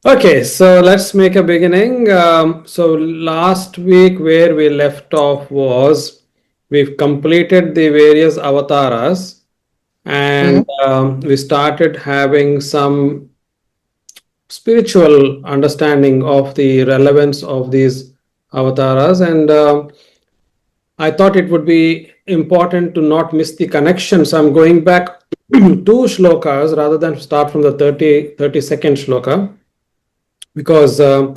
Okay, so let's make a beginning. So last week where we left off was we've completed the various avatars and Mhm. we started having some spiritual understanding of the relevance of these avatars and I thought it would be important to not miss the connection. So I'm going back two shlokas rather than start from the 32nd shloka because the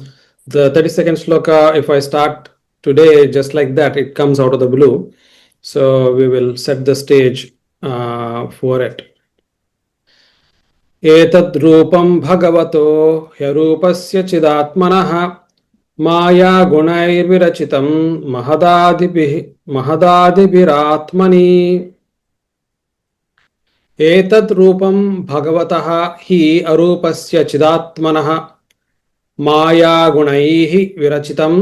32nd shloka, if I start today just like that, it comes out of the blue. So we will set the stage for it. एतद् रूपं भगवतो ह्यरूपस्य चिदात्मनः मायागुणैर्विरचितं महदादिभिः महदादिभिरात्मनि एतद् रूपं भगवतः हि अरूपस्य चिदात्मनः मायागुणैः विरचितं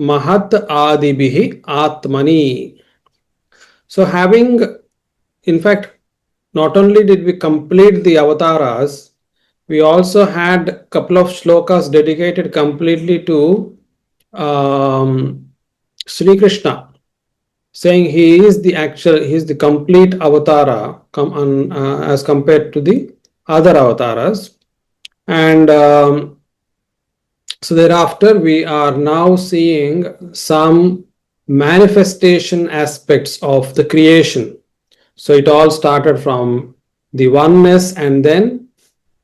महत् आदिभिः आत्मनि. So having, in fact, not only did we complete the avatars, we also had a couple of shlokas dedicated completely to Sri Krishna, saying he is the actual, he is the complete avatara as compared to the other avatars. And so thereafter, we are now seeing some manifestation aspects of the creation. So it all started from the oneness, and then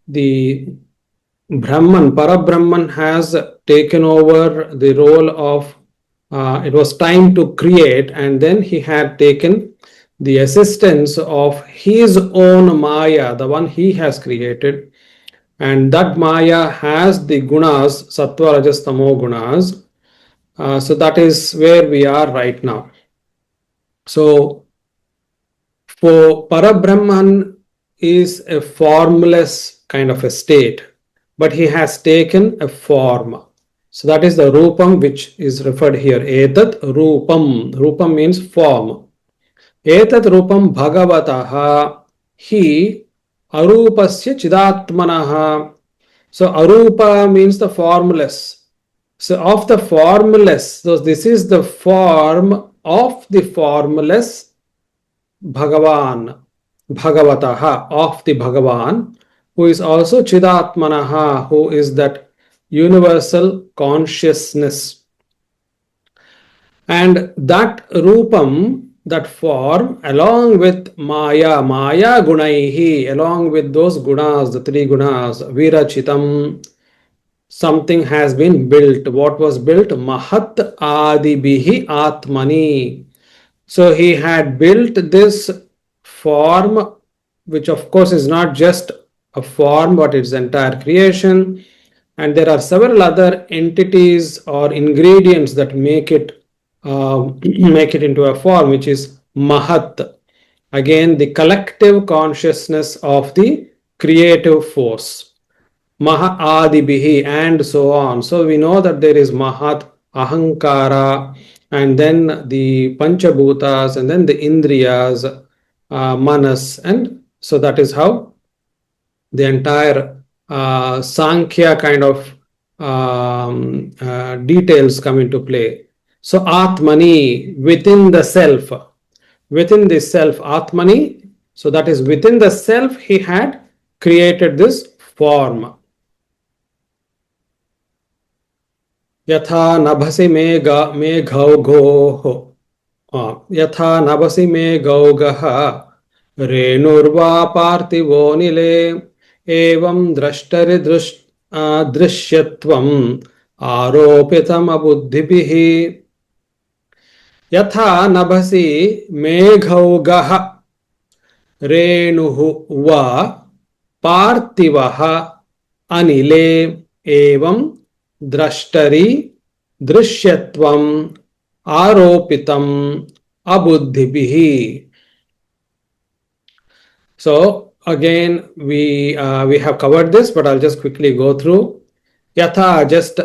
the Brahman, Parabrahman has taken over the role of, it was time to create, and then he had taken the assistance of his own Maya, the one he has created, and that Maya has the gunas, Sattva, Rajas, Tamo gunas. So that is where we are right now. So for Parabrahman is a formless kind of a state, but he has taken a form. So that is the rupam which is referred here. Etat rupam. Rupam means form. Etat rupam bhagavataha he arupasya chidatmanaha. So arupa means the formless. So of the formless, so this is the form of the formless Bhagavan, Bhagavataha, of the Bhagavan, who is also Chidatmanaha, who is that universal consciousness. And that Rupam, that form, along with Maya Gunaihi, along with those gunas, the three gunas, Virachitam, something has been built. What was built? Mahat Adibihi Atmani. So he had built this form, which of course is not just a form, but it's entire creation. And there are several other entities or ingredients that make it make it into a form, which is Mahat. Again, the collective consciousness of the creative force. Maha Adibihi and so on. So we know that there is Mahat, Ahankara, and then the Panchabhutas, and then the Indriyas, Manas, and so that is how the entire Sankhya kind of details come into play. So Atmani, within the self, within the self, Atmani, so that is within the self, he had created this form. यथा नभसि मेघौघोः यथा नभसि मेघौघः रेणुर्वा पार्थिवो निले एवं दृश्यत्वम् आरोपितमबुद्धिभिः यथा नभसि मेघौघः रेणुः वा पार्थिवः अनिले एवं द्रष्टरि दृश्यत्वम् आरोपितम् अबुद्धिभिः. So again we have covered this, but I'll just quickly go through. Yatha, just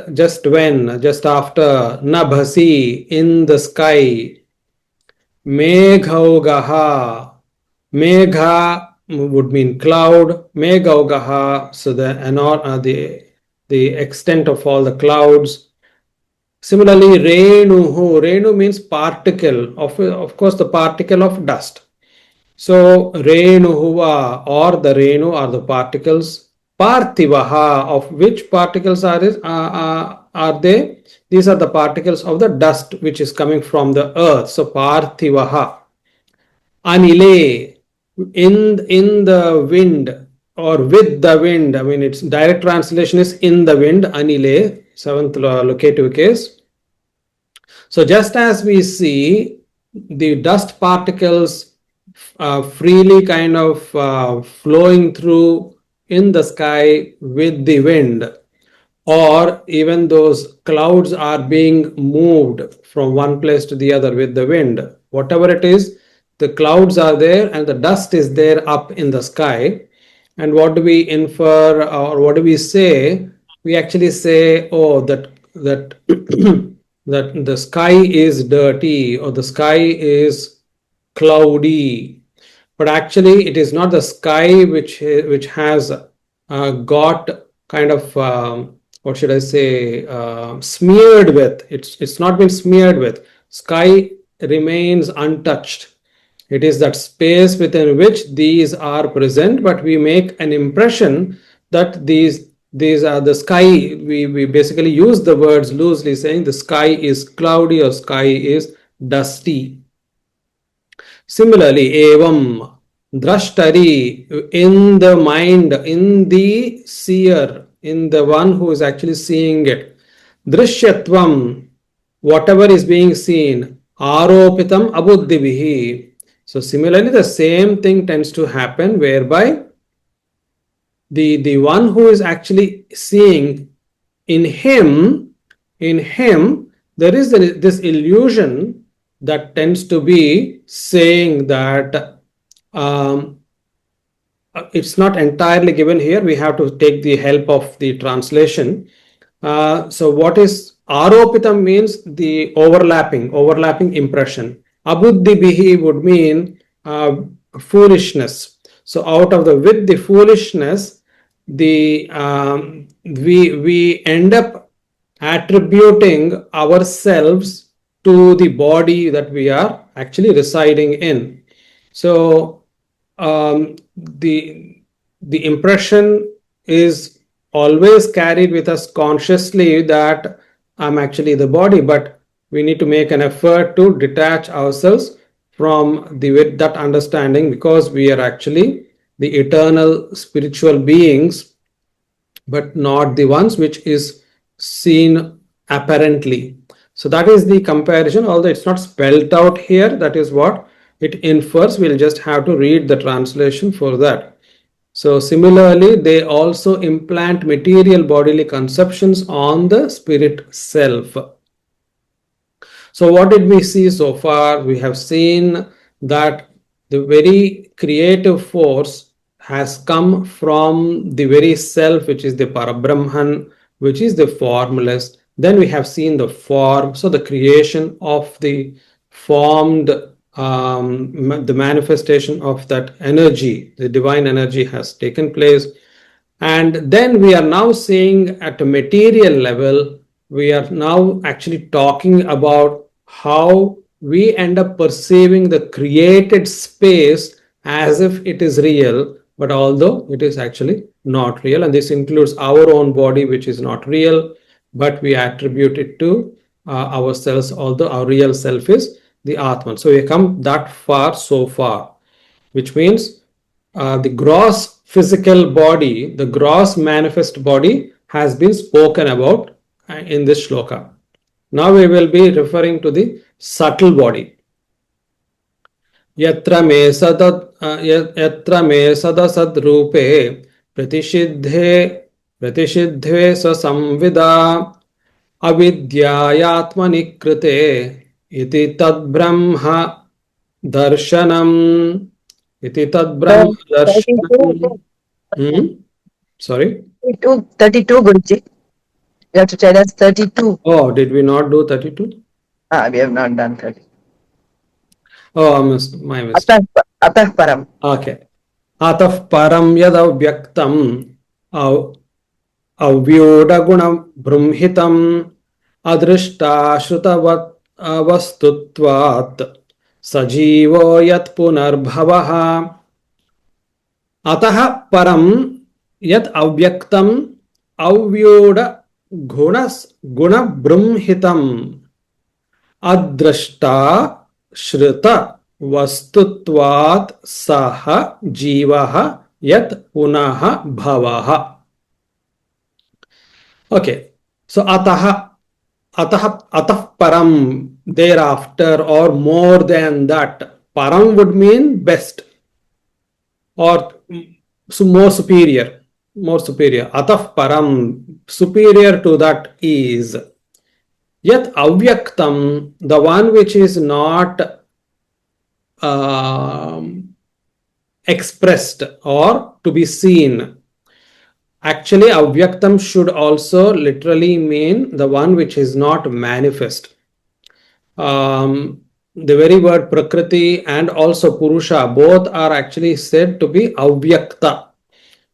after. Nabhasi, in the sky. Meghaugaha, megha would mean cloud. Meghaugaha, so the the extent of all the clouds. Similarly, Renu means particle, of course, the particle of dust. So, Renuhuva or the Renu are the particles. Parthivaha, of which particles are they? These are the particles of the dust which is coming from the earth. So, Parthivaha. Anile, in the wind or with the wind. I mean, its direct translation is in the wind. Anile, seventh locative case. So just as we see the dust particles freely kind of flowing through in the sky with the wind, or even those clouds are being moved from one place to the other with the wind, whatever it is, the clouds are there and the dust is there up in the sky. And what do we infer, or what do we say? We actually say, oh, that that the sky is dirty or the sky is cloudy. But actually it is not the sky which has got kind of what should I say, smeared with. It's not been smeared with. Sky remains untouched. It is that space within which these are present, but we make an impression that these are the sky. We basically use the words loosely, saying the sky is cloudy or sky is dusty. Similarly, evam, drashtari, in the mind, in the seer, in the one who is actually seeing it. Drishyatvam, whatever is being seen. Aropitam abuddhivihi. So similarly, the same thing tends to happen whereby the one who is actually seeing, in him there is this illusion that tends to be saying that it's not entirely given here. We have to take the help of the translation. So what is aropitam means the overlapping impression. Abuddhi bihi would mean foolishness. So out of with the foolishness, we end up attributing ourselves to the body that we are actually residing in. So the impression is always carried with us consciously that I'm actually the body, but we need to make an effort to detach ourselves from with that understanding, because we are actually the eternal spiritual beings, but not the ones which is seen apparently. So that is the comparison, although it's not spelled out here. That is what it infers. We'll just have to read the translation for that. So similarly, they also implant material bodily conceptions on the spirit self. So what did we see so far? We have seen that the very creative force has come from the very self, which is the Parabrahman, which is the formless. Then we have seen the form, so the creation of the formed, the manifestation of that energy, the divine energy has taken place. And then we are now seeing at a material level, we are now actually talking about how we end up perceiving the created space as if it is real, but although it is actually not real. And this includes our own body, which is not real, but we attribute it to ourselves, although our real self is the Atman. So we come that far so far, which means the gross physical body, the gross manifest body has been spoken about in this shloka. Now we will be referring to the subtle body. Yatra me sadasad pratishidhe sa samvida avidyayatmani krite iti tad brahma darshanam. Iti tad brahma darshanam. 32, Sorry. 32, Guruji. You have to tell us 32. Oh, did we not do 32? We have not done 30. Oh, my mistake. Atah param. Okay. Atah param yada vyaktam. Avyudagunam brumhitam adrishta shrutavat avastutvat sajivo yat punarbhavaha atah param yat avyaktam avyuda guna brumhitam अदृष्टा श्रुत वस्तुत्वात् सह जीवः यत् पुनः भवः. Okay, so atah param, thereafter or more than that. Param would mean best or so more superior, atah param, superior to that is yat avyaktam, the one which is not expressed or to be seen. Actually, avyaktam should also literally mean the one which is not manifest. The very word prakriti and also purusha both are actually said to be avyakta.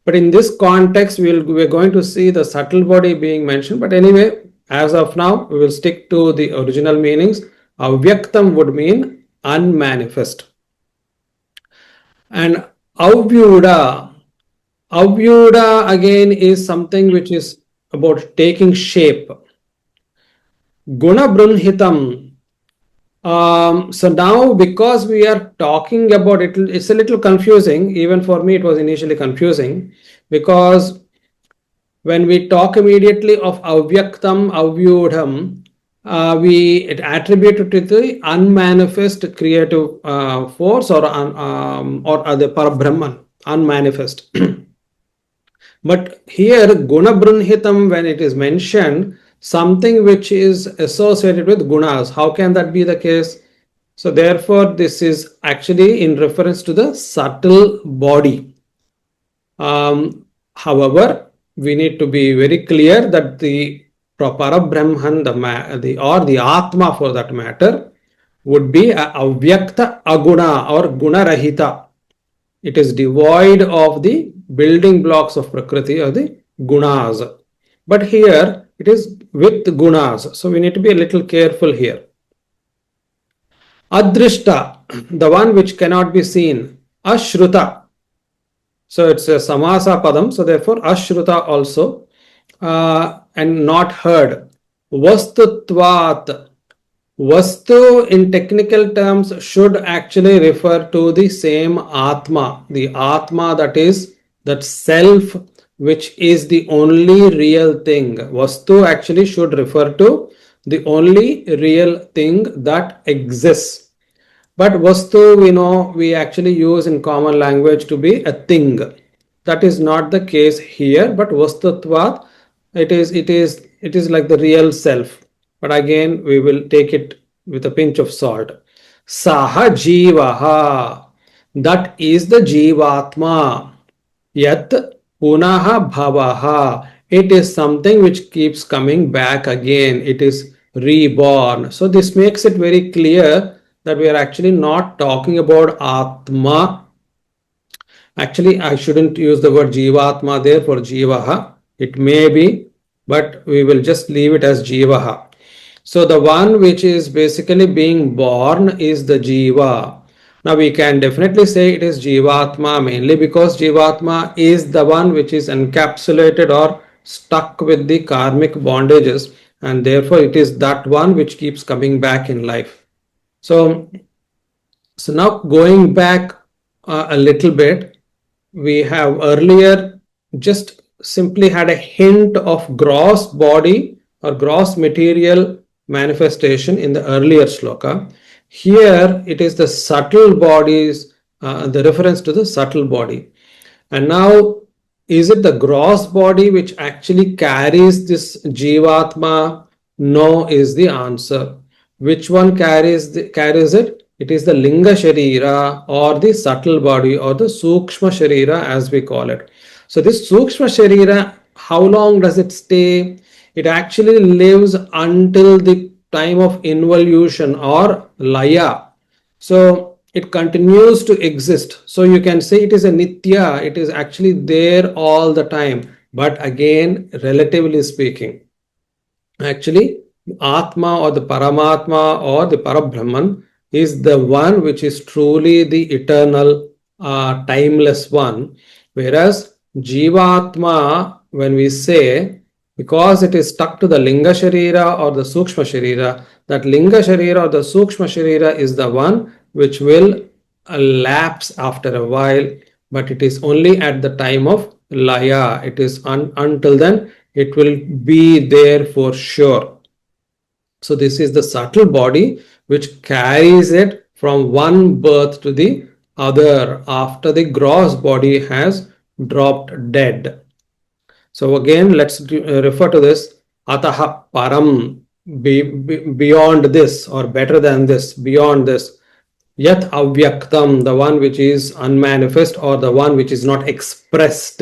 But in this context, we're going to see the subtle body being mentioned. But anyway, as of now, we will stick to the original meanings. Avyaktam would mean unmanifest. And avyuda again is something which is about taking shape. Guna brunhitam. So now, because we are talking about it, it's a little confusing. Even for me, it was initially confusing because when we talk immediately of avyaktam, avyudham, we attribute it to the unmanifest creative force or the parabrahman, unmanifest. But here, guna brunhitam, when it is mentioned, something which is associated with gunas. How can that be the case? So therefore, this is actually in reference to the subtle body. However, we need to be very clear that the Parabrahman, the Atma for that matter, would be a avyakta aguna or gunarahita. It is devoid of the building blocks of Prakriti or the gunas. But here it is with gunas. So we need to be a little careful here. Adrishta, the one which cannot be seen. Ashruta. So it's a samasa padam. So therefore ashruta also. And not heard. Vastutvat. Vastu in technical terms should actually refer to the same Atma, the Atma that is that self which is the only real thing. Vastu actually should refer to the only real thing that exists. But Vastu, we know, we actually use in common language to be a thing. That is not the case here, but Vastutvat, it is like the real self. But again, we will take it with a pinch of salt. Saha Jivaha. That is the Jivatma. Yat Punaha Bhavaha. It is something which keeps coming back again. It is reborn. So this makes it very clear that we are actually not talking about Atma. Actually, I shouldn't use the word Jivatma there for Jivaha. It may be, but we will just leave it as Jivaha. So the one which is basically being born is the Jiva. Now we can definitely say it is Jivatma mainly because Jivatma is the one which is encapsulated or stuck with the karmic bondages, and therefore it is that one which keeps coming back in life. So now going back a little bit, we have earlier just simply had a hint of gross body or gross material manifestation in the earlier shloka. Here it is the subtle bodies, the reference to the subtle body. And now, is it the gross body which actually carries this Jivatma? No, is the answer. Which one carries it? It is the Linga Sharira or the subtle body or the Sukshma Sharira as we call it. So this Sukshma Sharira, how long does it stay? It actually lives until the time of involution or laya. So it continues to exist. So you can say it is a nitya. It is actually there all the time. But again, relatively speaking, actually, Atma or the Paramatma or the Parabrahman is the one which is truly the eternal, timeless one. Whereas Jivatma, when we say, because it is stuck to the Linga Sharira or the Sukshma Sharira, that Linga Sharira or the Sukshma Sharira is the one which will lapse after a while, but it is only at the time of Laya. It is until then it will be there for sure. So this is the subtle body which carries it from one birth to the other after the gross body has dropped dead. So again, let's refer to this ataha param, beyond this or better than this, beyond this. Yat avyaktam, the one which is unmanifest or the one which is not expressed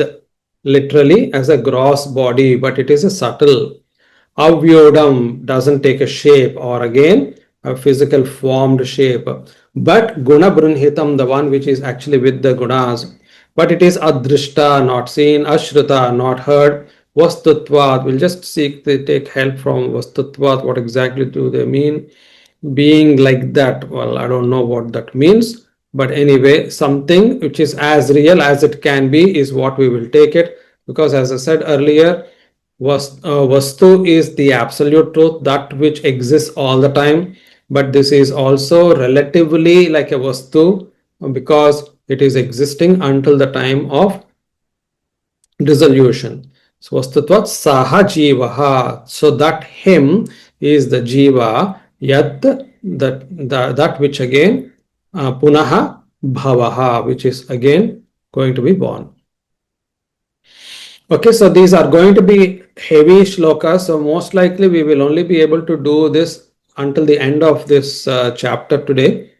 literally as a gross body, but it is a subtle. Avyodam doesn't take a shape or again a physical formed shape, but guna brunhitam, the one which is actually with the gunas, but it is adrishta, not seen, ashruta, not heard, vastutvat. We'll just seek to take help from vastutvat. What exactly do they mean? Being like that, well, I don't know what that means, but anyway, something which is as real as it can be is what we will take it, because as I said earlier, Vastu is the absolute truth, that which exists all the time, but this is also relatively like a Vastu because it is existing until the time of dissolution. So Vastutvat Saha Jivaha. So that him is the Jiva, Yat, that which again Punaha Bhavaha, which is again going to be born. Okay, so these are going to be heavy shlokas. So most likely we will only be able to do this until the end of this chapter today.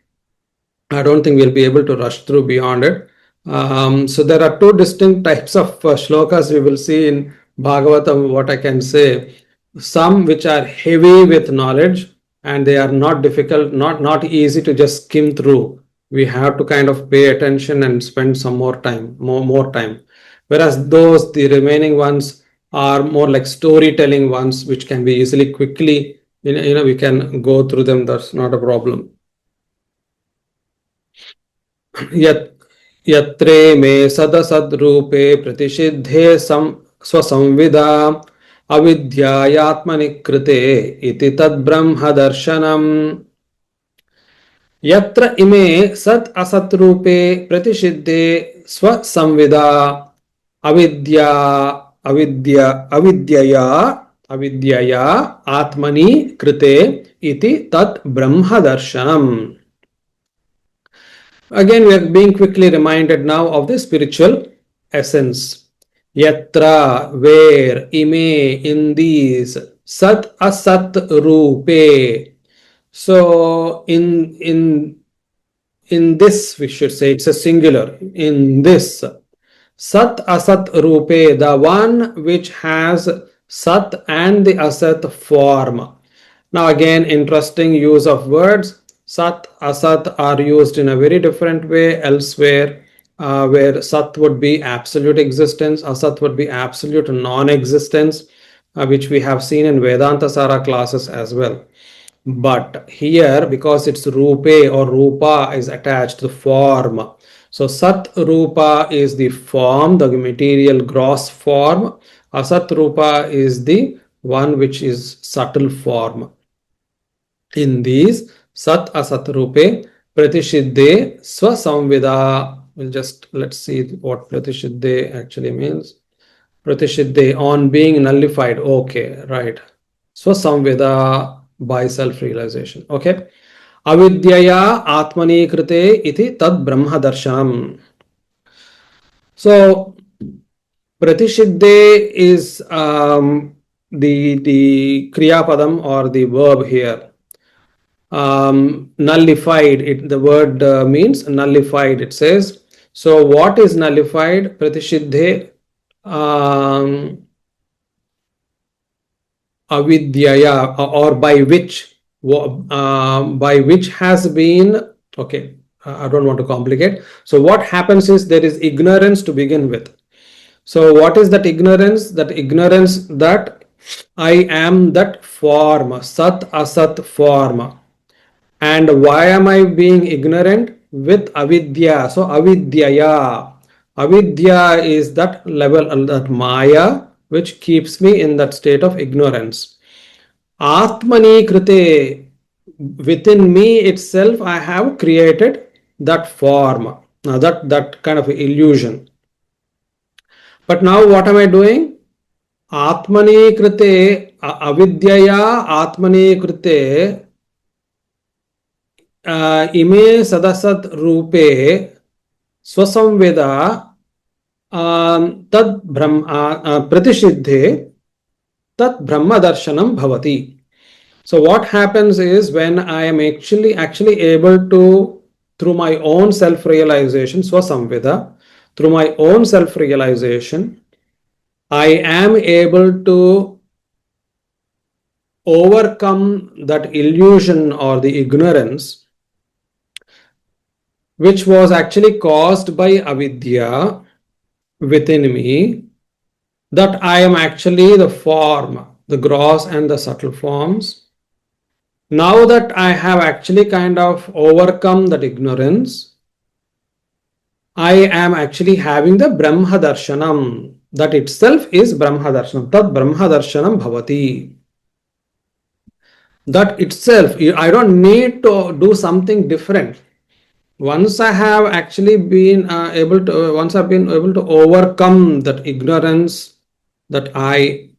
I don't think we'll be able to rush through beyond it. So there are two distinct types of shlokas we will see in Bhagavatam, what I can say. Some which are heavy with knowledge and they are not difficult, not easy to just skim through. We have to kind of pay attention and spend some more time, more time. Whereas the remaining ones are more like storytelling ones, which can be easily quickly, we can go through them. That's not a problem. यत्रे मे सदसद्रूपे प्रतिषिद्धे स्वसंविदा अविद्यायात्मनि कृते इति तद्ब्रह्म दर्शनम् यत्र इमे सत् असत् रूपे प्रतिषिद्धे स्वसंविदा अविद्या अविद्या अविद्यया अविद्यया आत्मनि कृते इति तत् ब्रह्म दर्शनम्. Again, we are being quickly reminded now of the spiritual essence. Yatra, where, ime, in these, sat asat rupe. So in this, we should say it's a singular. In this, sat asat rupe, the one which has sat and the asat form. Now again, interesting use of words. Sat, Asat are used in a very different way elsewhere, where Sat would be absolute existence, Asat would be absolute non-existence, which we have seen in Vedanta Sara classes as well. But here, because it's Rupe or Rupa is attached to form. So Sat Rupa is the form, the material gross form. Asat Rupa is the one which is subtle form. In these Sat Asat Rupe Pratishidde Swasamvida. Let's see what Pratishidde actually means. Pratishidde, on being nullified. Okay, right. Swasamvida, by self-realization. Okay. Avidyaya Atmani Krite iti tad Brahma Darshanam. So Pratishidde is the Kriya Padam or the verb here. Nullified, the word means nullified, it says. So what is nullified? Pratishidhe avidyaya, or by which has been, okay, I don't want to complicate. So what happens is there is ignorance to begin with. So what is that ignorance? That ignorance that I am that form, sat asat form. And why am I being ignorant? With avidya. So avidyaya. Avidya is that level, that maya, which keeps me in that state of ignorance. Atmani krite. Within me itself, I have created that form, that kind of illusion. But now what am I doing? Atmani krite, avidyaya atmani krite, इमे सदसत् रूपे स्वसंवेदा तद ब्रह्म प्रतिषिद्धे तत् ब्रह्म दर्शनम भवति. So what happens is, when I am actually able to, through my own self realization, swasamveda, through my own self realization, I am able to overcome that illusion or the ignorance which was actually caused by avidya within me, that I am actually the form, the gross and the subtle forms. Now that I have actually kind of overcome that ignorance, I am actually having the Brahma Darshanam. That itself is Brahma Darshanam. Tad Brahma Darshanam Bhavati. That itself, I don't need to do something different. Once I have actually been once I've been able to overcome that ignorance, that I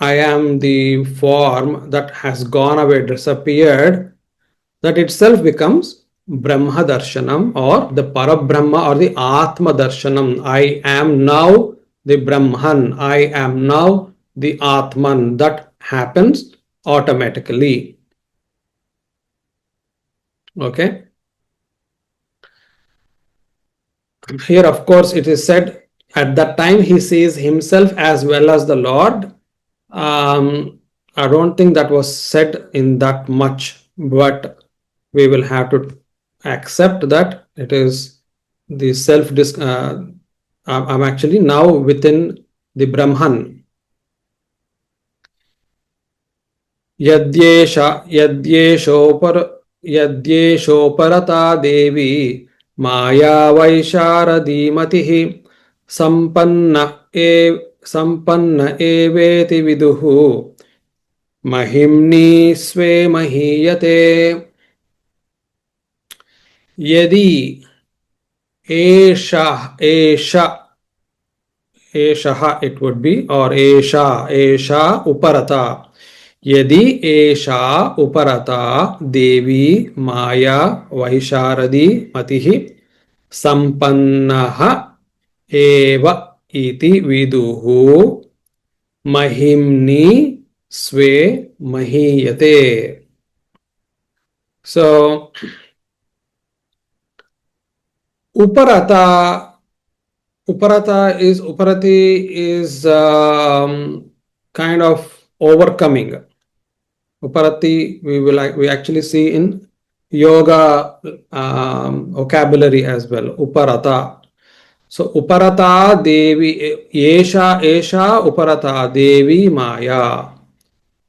am the form that has gone away, disappeared, that itself becomes Brahma Darshanam, or the Parabrahma, or the Atma Darshanam. I am now the Brahman, I am now the Atman. That happens automatically. Okay. Here, of course, it is said at that time he sees himself as well as the Lord. I don't think that was said in that much, but we will have to accept that it is the self. I'm actually now within the Brahman. यद्येषोपरता देवी माया वैशारदीमतिः सम्पन्न एवेति विदुः महिम्नी स्वे महीयते. यदि एषः it would be, or एषा उपरता. यदि एषा उपरता देवी माया वैशारदी मतिः सम्पन्नः एव इति विदुः महिम्नि स्वे महीयते. So uparati is kind of overcoming. Uparati we actually see in yoga vocabulary as well. Uparata. So uparata devi, esha uparata devi maya.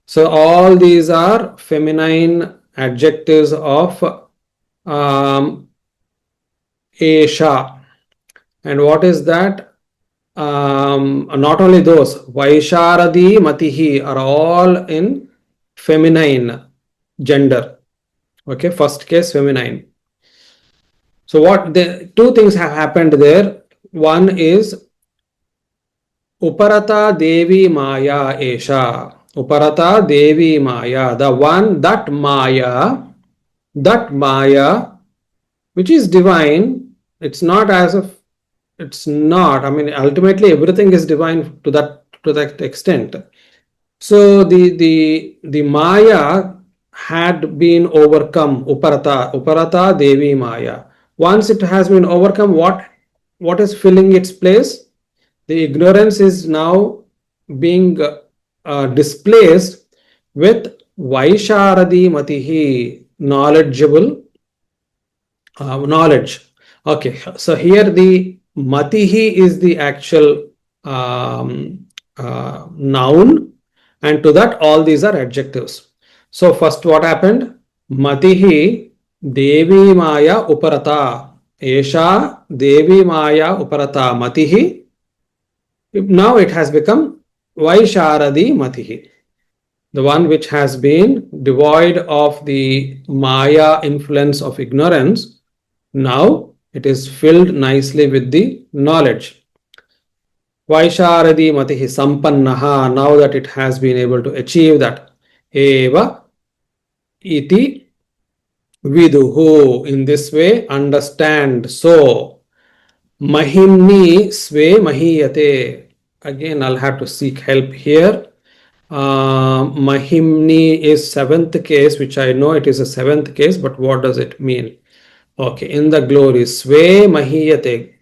So all these are feminine adjectives of esha. And what is that? Not only those, Vaisharadi Matihi are all in feminine gender. Okay, first case feminine. So what the two things have happened there. One is Uparata Devi Maya Esha. Uparata Devi Maya, the one, that Maya, which is divine. It's not as if it's not. I mean, ultimately everything is divine to that extent. So the Maya had been overcome. Uparata Devi Maya. Once it has been overcome, what is filling its place? The ignorance is now being displaced with Vaisharadi Matihi, knowledgeable knowledge. Okay, so here the Matihi is the actual noun, and to that all these are adjectives. So first what happened? Matihi Devi Maya Uparata. Esha Devi Maya Uparata Matihi. Now it has become Vaisharadi Matihi. The one which has been devoid of the Maya influence of ignorance, now it is filled nicely with the knowledge. Vaisharadi Matihi Sampannaha, now that it has been able to achieve that. Eva iti viduhu, in this way, understand. So, mahimni sve mahiyate. Again, I'll have to seek help here. Mahimni is seventh case, which I know it is a seventh case, but what does it mean? Okay, in the glory, sve mahiyate,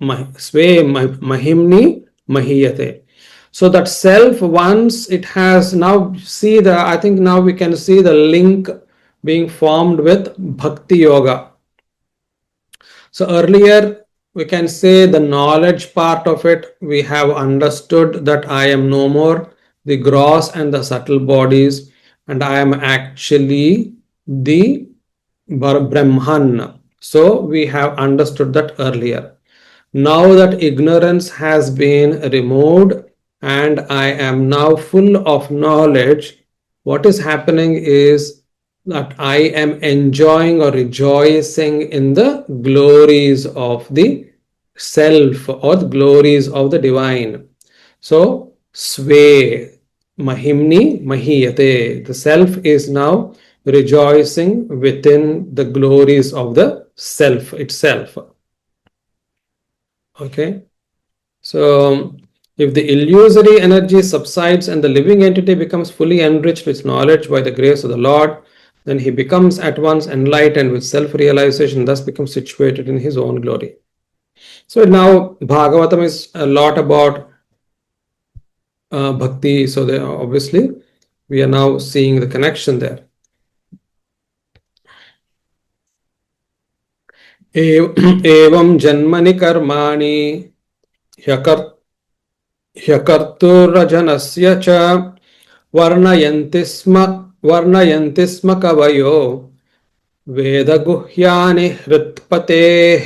sve mahimni mahiyate. So that self, once it has, now see the, I think now we can see the link being formed with bhakti yoga. So earlier we can say the knowledge part of it, we have understood that I am no more the gross and the subtle bodies, and I am actually the Brahman. So we have understood that earlier. Now that ignorance has been removed and I am now full of knowledge, what is happening is that I am enjoying or rejoicing in the glories of the self or the glories of the divine. So, Sve Mahimni Mahiyate, the self is now rejoicing within the glories of the self itself. Okay, so if the illusory energy subsides and the living entity becomes fully enriched with knowledge by the grace of the Lord, then he becomes at once enlightened with self-realization, thus becomes situated in his own glory. So now Bhagavatam is a lot about bhakti, so obviously we are now seeing the connection there. Evam janmani karmani ह्यकर्तुरजनस्य च वर्णयन्ति स्म कवयो वेदगुह्यानि हृत्पतेः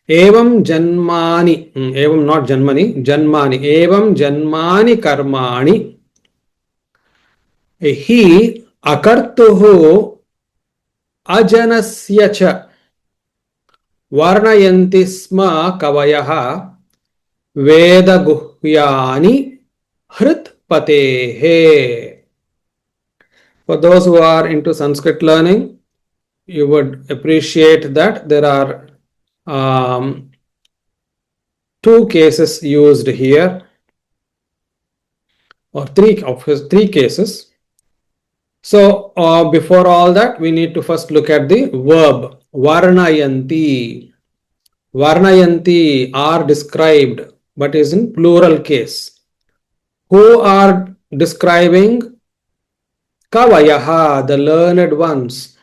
एवं जन्मानि, एवं not जन्मनि, जन्मानि, एवं जन्मानि कर्माणि हि अकर्तुः अजनस्य च वर्णयन्ति स्म कवयः वेदगुह्यानि हृत्पतेः. For those who are into Sanskrit learning, you would appreciate that there are two cases used here, or three cases. So before all that, we need to first look at the verb varnayanti. Varnayanti are described, but is in plural case. Who are describing? Kavayaha, the learned ones.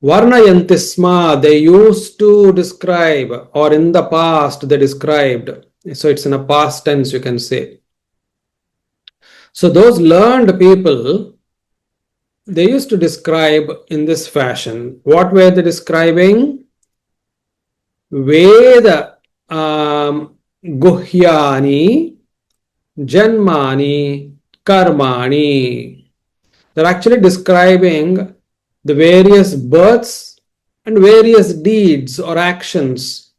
Varnayantisma, they used to describe, or in the past they described. So it's in a past tense, you can say. So those learned people, they used to describe in this fashion. What were they describing? Veda guhyani janmani karmani. They're actually describing the various births and various deeds or actions,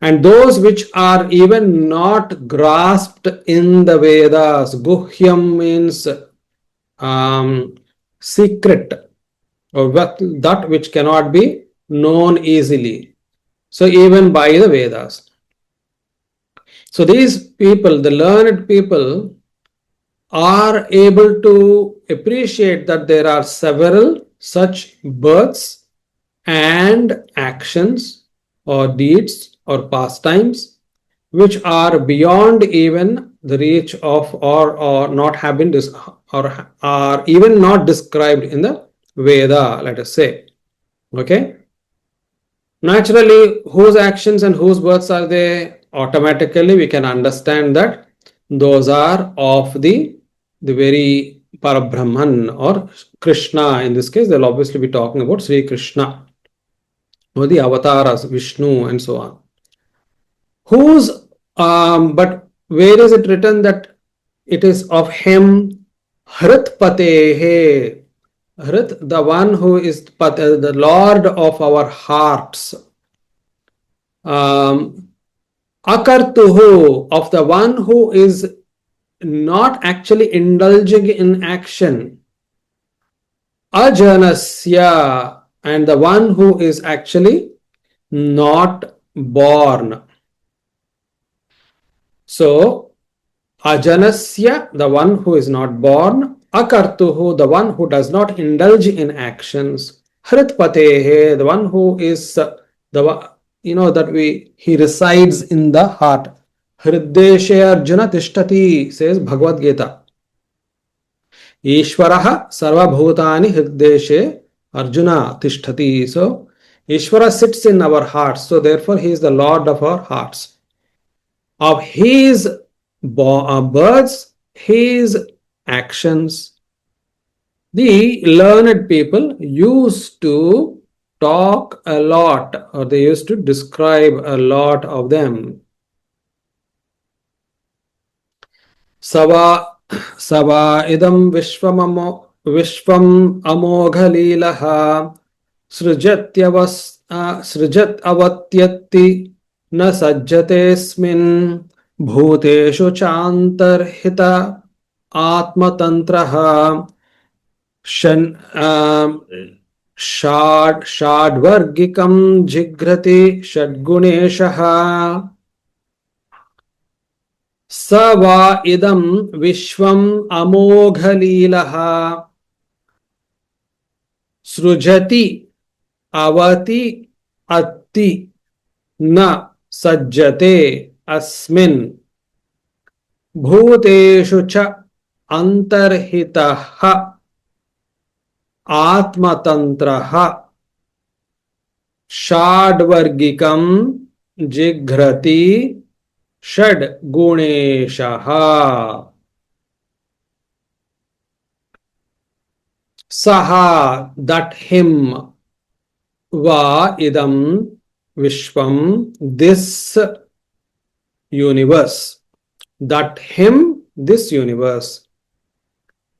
and those which are even not grasped in the Vedas. Guhyam means secret, or that which cannot be known easily. So even by the Vedas. So these people, the learned people, are able to appreciate that there are several such births and actions or deeds or pastimes which are beyond even the reach of or not have been or are even not described in the Veda, let us say. Okay. Naturally, whose actions and whose words are they? Automatically, we can understand that those are of the very Parabrahman or Krishna. In this case, they'll obviously be talking about Sri Krishna or the avatars, Vishnu, and so on. Whose, but where is it written that it is of him? Hrit Patehe. Hrit, the one who is the Lord of our hearts. Akartuhu, of the one who is not actually indulging in action. Ajanasya, and the one who is actually not born. So, Ajanasya, the one who is not born. Akartuhu, the one who does not indulge in actions. Hritpatehe, the one who is that he resides in the heart. Hriddeshe Arjuna tishtati, says Bhagavad Gita. Ishvaraha sarvabhutani hriddeshe Arjuna tishtati. So, Ishvara sits in our hearts. So, therefore, he is the Lord of our hearts. Of his births, his actions. The learned people used to talk a lot, or they used to describe a lot of them. Sava idam vishvam amogha srijat avatyatti na sajjatesmin bhuteshu chantarhita atmatantraha shadvargikam jigrati shadguneshah. Sava idam vishvam amogha srujati avati atti na sajjate asmin bhuteshu cha antarhitah atmatantraha shadvargikam jigrati Shad Guneshaha. Saha, that him. Va idam Vishwam, this universe. That him, this universe.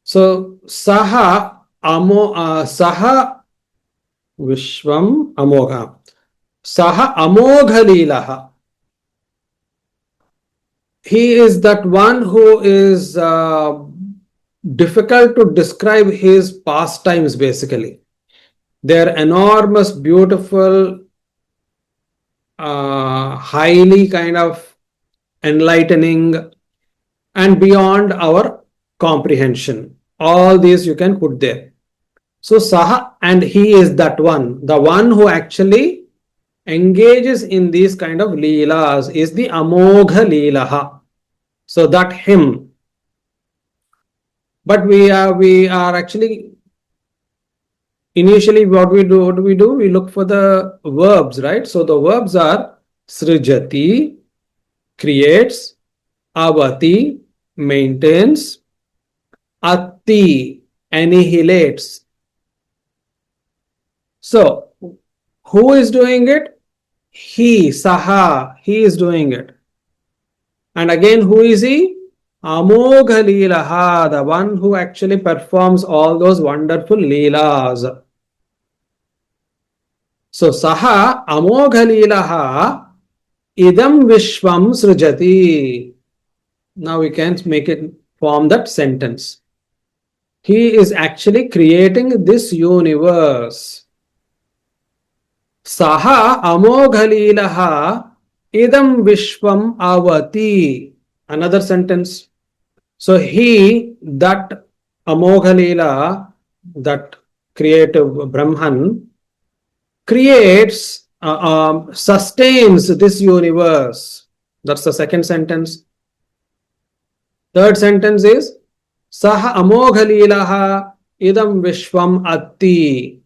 So Saha Saha Vishwam Amogha. Saha Amogha Leelaha. He is that one who is difficult to describe his pastimes, basically. They're enormous, beautiful, highly kind of enlightening and beyond our comprehension. All these you can put there. So Saha, and he is that one, the one who actually engages in these kind of leelas is the amogha leelaha. So that him. But we are actually initially what do we do? We look for the verbs, right? So the verbs are srijati, creates, avati, maintains, atti, annihilates. So who is doing it? He, Saha, he is doing it. And again, who is he? Amogha Leelaha, the one who actually performs all those wonderful Leelas. So, Saha Amogha Leelaha idam Vishwam Srijati. Now we can make it form that sentence. He is actually creating this universe. Saha Amogha Leelaha idam Vishwam avati. Another sentence. So he, that Amogha Leela, that creative Brahman, creates, sustains this universe. That's the second sentence. Third sentence is Saha Amogha Leelaha idam Vishwam atti.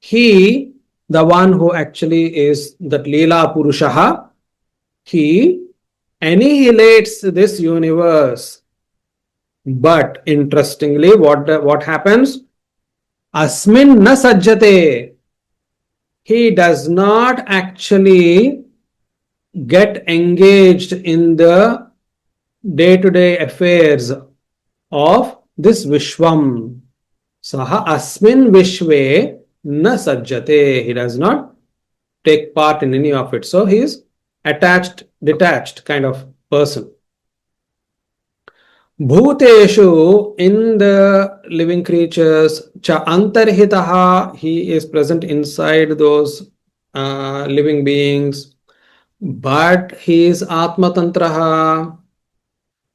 He the one who actually is that Leela Purushaha, he annihilates this universe. But interestingly, what happens? Asmin na sajjate. He does not actually get engaged in the day-to-day affairs of this Vishwam. Saha asmin vishve na sajjate. He does not take part in any of it. So he is attached, detached kind of person. Bhuteshu, in the living creatures, cha antarhitaha, he is present inside those living beings, but he is atmatantraha,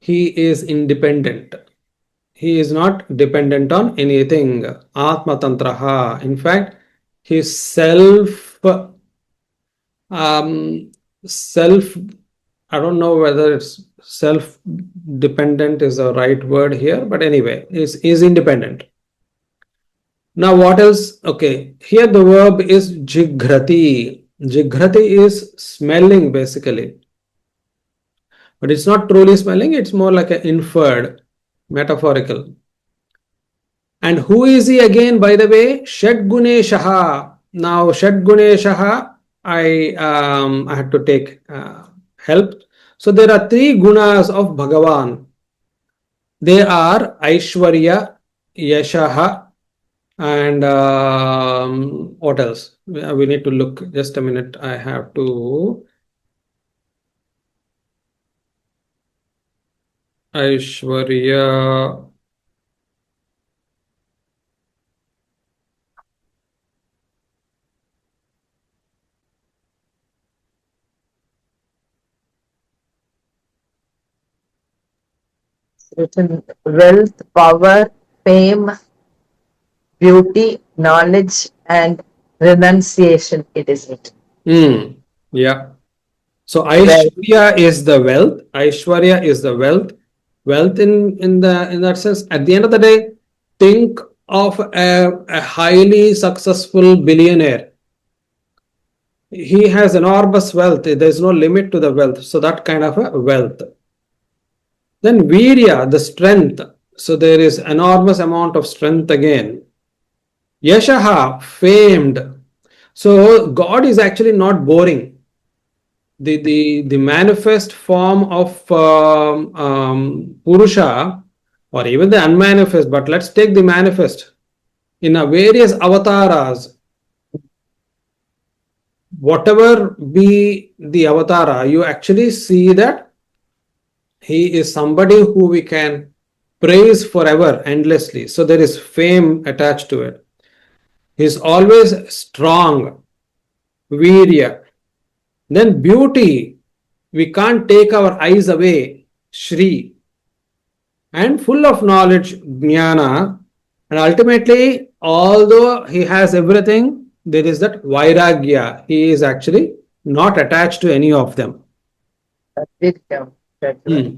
he is independent. He is not dependent on anything. Atmatantraha. In fact, his um, self, I don't know whether it's self dependent is the right word here, but anyway, is independent. Now, what else? Okay, here the verb is jighrati. Jighrati is smelling basically, but it's not truly smelling, it's more like an inferred, metaphorical. And who is he again, by the way? Shadguneshaha. Now, Shadguneshaha, I had to take help. So, there are three gunas of Bhagavan. They are Aishwarya, Yashaha, and what else? We need to look. Just a minute. I have to. Aishwarya. Written wealth, power, fame, beauty, knowledge, and renunciation. It is written. Yeah. So Well, Aishwarya is the wealth. Aishwarya is the wealth. Wealth in that sense. At the end of the day, think of a highly successful billionaire. He has enormous wealth. There is no limit to the wealth. So that kind of a wealth. Then virya, the strength. So there is enormous amount of strength again. Yashaha, famed. So God is actually not boring. The manifest form of Purusha, or even the unmanifest, but let's take the manifest in a various avatars. Whatever be the avatara, you actually see that he is somebody who we can praise forever, endlessly. So there is fame attached to it. He is always strong, virya. Then beauty, we can't take our eyes away, Shri, and full of knowledge, jnana. And ultimately, although he has everything, there is that vairagya. He is actually not attached to any of them. that did come. That's right.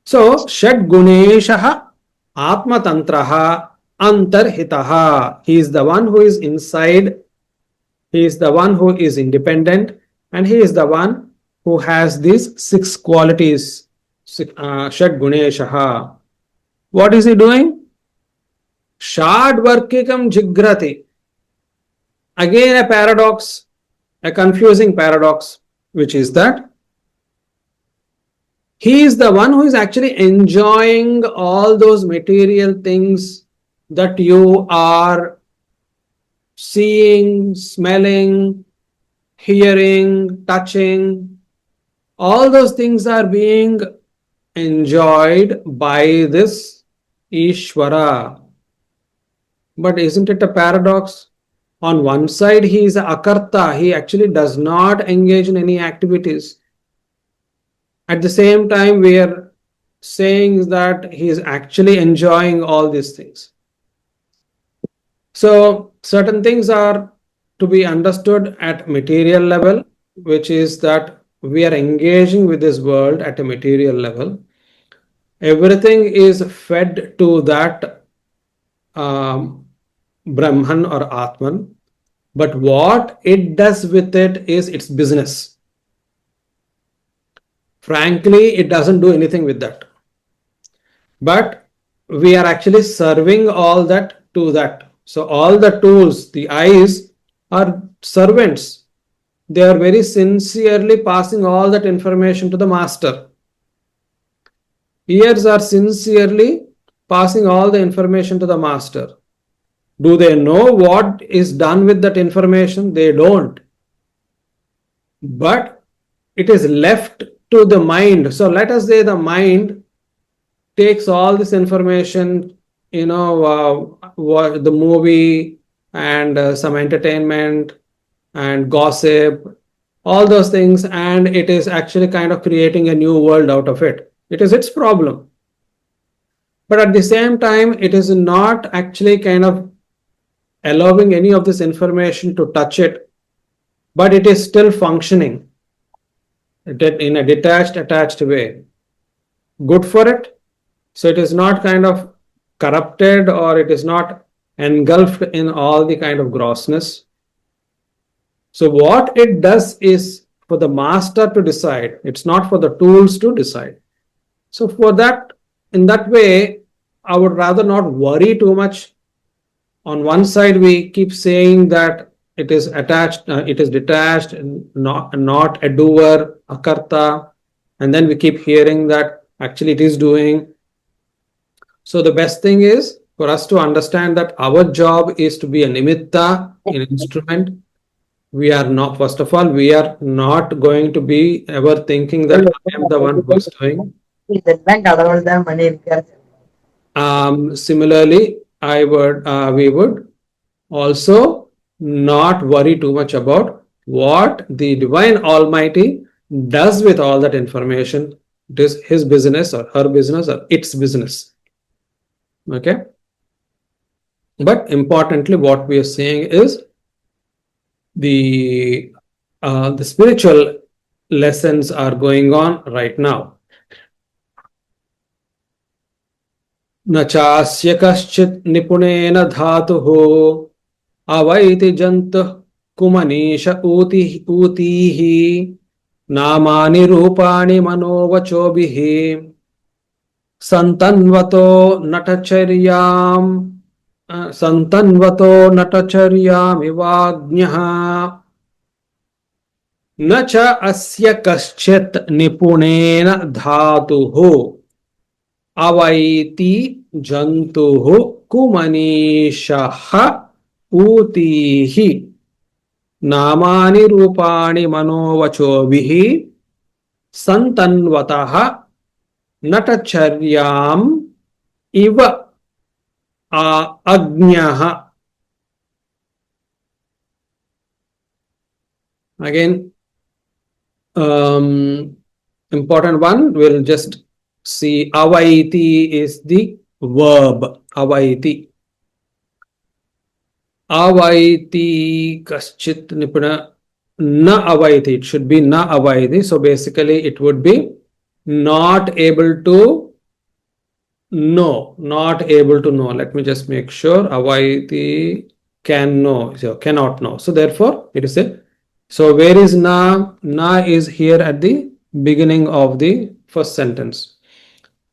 So, Shad Guneshaha Atmatantraha Antarhitaha. He is the one who is inside, he is the one who is independent, and he is the one who has these six qualities. Shad Guneshaha. What is he doing? Shad Varkikam Jigrati. Again, a paradox, a confusing paradox, which is that he is the one who is actually enjoying all those material things that you are seeing, smelling, hearing, touching. All those things are being enjoyed by this Ishvara. But isn't it a paradox? On one side, he is a akarta, he actually does not engage in any activities. At the same time, we are saying that he is actually enjoying all these things. So, certain things are to be understood at material level, which is that we are engaging with this world at a material level. Everything is fed to that Brahman or Atman. But what it does with it is its business. Frankly, it doesn't do anything with that. But we are actually serving all that to that. So all the tools, the eyes are servants. They are very sincerely passing all that information to the master. Ears are sincerely passing all the information to the master. Do they know what is done with that information? They don't. But it is left to the mind. So let us say the mind takes all this information, the movie and some entertainment and gossip, all those things, and it is actually kind of creating a new world out of it. It is its problem. But at the same time, it is not actually kind of allowing any of this information to touch it, but it is still functioning in a detached, attached way. Good for it. So it is not kind of corrupted, or it is not engulfed in all the kind of grossness. So what it does is for the master to decide. It's not for the tools to decide. So for that, in that way, I would rather not worry too much. On one side, we keep saying that it is attached, it is detached, not a doer, a karta, and then we keep hearing that actually it is doing. So the best thing is for us to understand that our job is to be a nimitta, an instrument. We are not, first of all, we are not going to be ever thinking that I am the one who is doing. Similarly, we would also not worry too much about what the Divine Almighty does with all that information. It is his business or her business or its business. Okay. But importantly, what we are saying is the spiritual lessons are going on right now. न चास्य कश्चित् निपुणेन धातुः अवैति जन्तुः कुमनीश ऊतीः नामानि रूपाणि मनोवचोभिः संतन्वतो नटचर्यामिवाज्ञः न च अस्य कश्चित् निपुणेन धातुः अवैति जन्तुः कुमनीशः ऊतीः नामानि रूपाणि मनोवचोभिः संतन्वतः नटचर्याम् इव अज्ञः. Again, important one, we'll just see avaiti is the verb. Avaiti. Avaiti kaschit nipuna na avaiti. It should be na avaiti. So basically it would be not able to know. Not able to know. Let me just make sure. Avaiti can know. So cannot know. So therefore it is a. So where is na? Na is here at the beginning of the first sentence.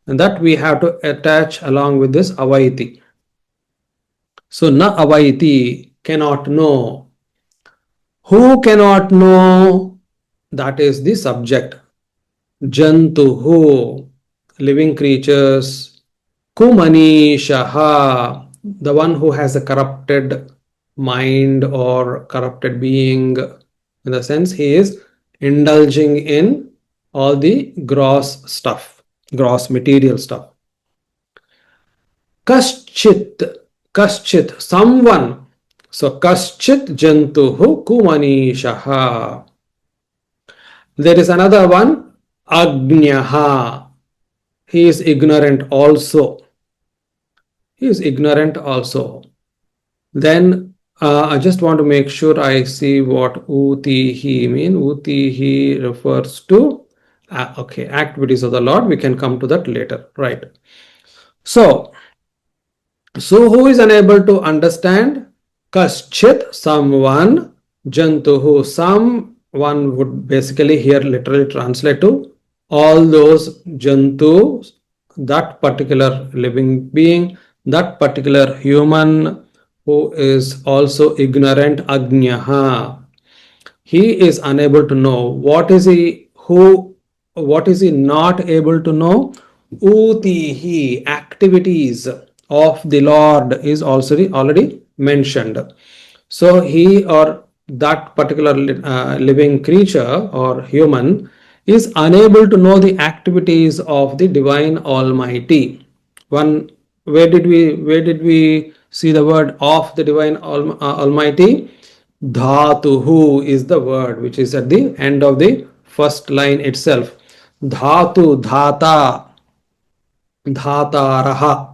And that we have to attach along with this avaiti. So na avaiti, cannot know. Who cannot know? That is the subject. Jantuhu, living creatures. Kumanishaha, the one who has a corrupted mind or corrupted being. In the sense, he is indulging in all the gross stuff, gross material stuff. Kaschit, someone. So kaschit jantuhu kumanishaha. There is another one, agnyaha. He is ignorant also. He is ignorant also. Then I just want to make sure I see what utihi mean. Utihi refers to activities of the Lord. We can come to that later, right? So who is unable to understand? Kaschit, someone, Jantuhu, someone would basically here literally translate to all those Jantus, that particular living being, that particular human who is also ignorant, Agnyaha. He is unable to know. What is he not able to know? Utihi, activities of the Lord is also already mentioned. So he or that particular living creature or human is unable to know the activities of the divine Almighty. One, where did we see the word of the divine Almighty? Dhatuhu is the word which is at the end of the first line itself. Dhatu, dhata, dhataraha.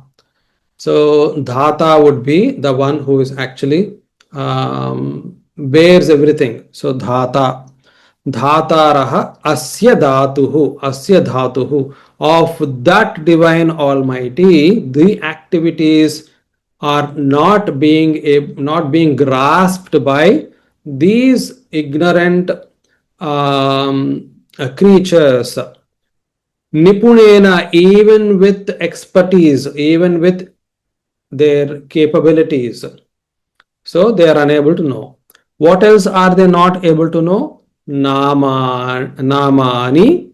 So dhata would be the one who is actually bears everything. So dhata. Dhataraha asya dhatuhu of that divine Almighty, the activities are not being grasped by these ignorant creatures. Nipunena, even with expertise, even with their capabilities. So they are unable to know. What else are they not able to know? Namani,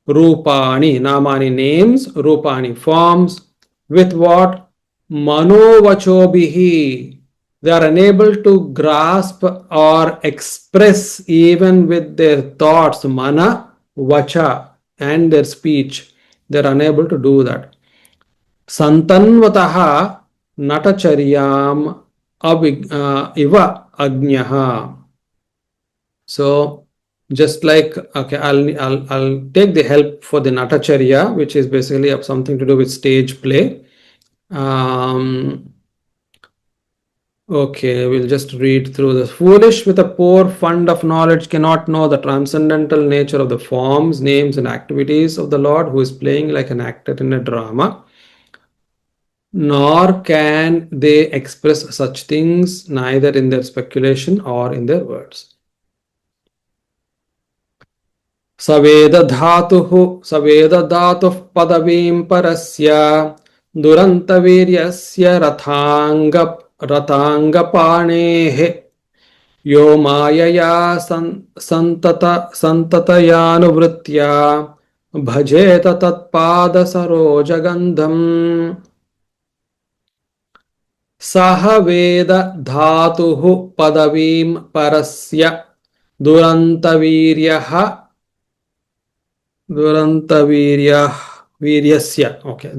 Rupani, Namani names, Rupani forms. With what? Manovachobihi. They are unable to grasp or express even with their thoughts, mana, vacha, and their speech. They are unable to do that. Santanvataha natacharyam iva agnya. So just like, okay, I'll take the help for the natacharya, which is basically something to do with stage play. Okay, we'll just read through this. Foolish with a poor fund of knowledge cannot know the transcendental nature of the forms, names, and activities of the Lord who is playing like an actor in a drama. Nor can they express such things neither in their speculation or in their words. सवेदधातुः पदवीं परस्य दुरन्तवीर्यस्य रथाङ्गपाणेः यो मायया सन्ततयानुवृत्त्या भजेत तत्पादसरोजगन्धम् सह वेद धातुः पदवीं परस्य दुरन्तवीर्यः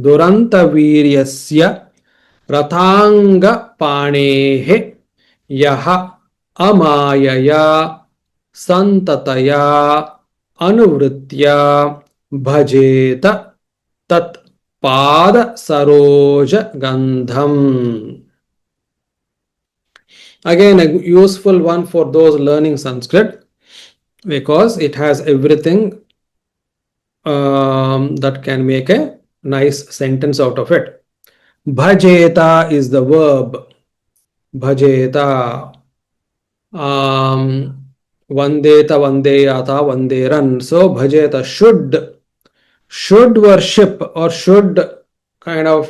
दुरन्तवीर्यस्य रथाङ्गपाणेः यः अमायया सन्ततया अनुवृत्त्या भजेत तत् पाद Saroj गंधम. Again, a useful one for those learning Sanskrit, because it has everything that can make a nice sentence out of it. Bhajeta is the verb. Bhajeta. Vandeta, vandeyata, vanderan. So bhajeta should worship or should kind of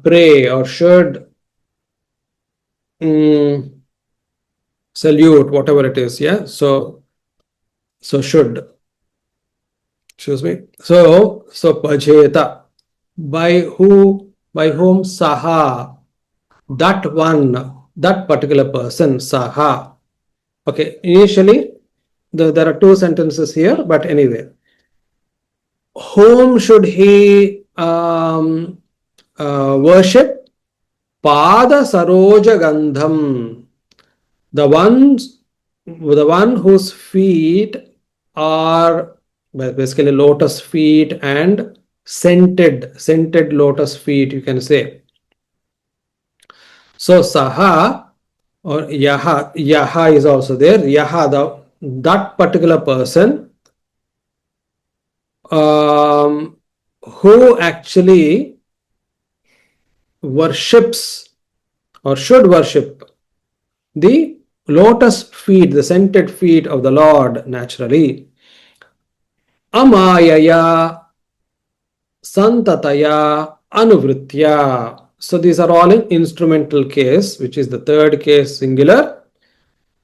pray or should salute, whatever it is. Yeah. So should. Excuse me. So bhajeta. By whom? Saha. That one, that particular person, saha. Okay. Initially, there are two sentences here, but anyway. Whom should he worship? Pada saroja gandham. The one whose feet are basically lotus feet and scented lotus feet, you can say. So saha or yaha is also there. Yaha, that particular person who actually worships or should worship the lotus feet, the scented feet of the Lord naturally. Amayaya, santataya, anuvritya. So these are all in instrumental case, which is the third case singular.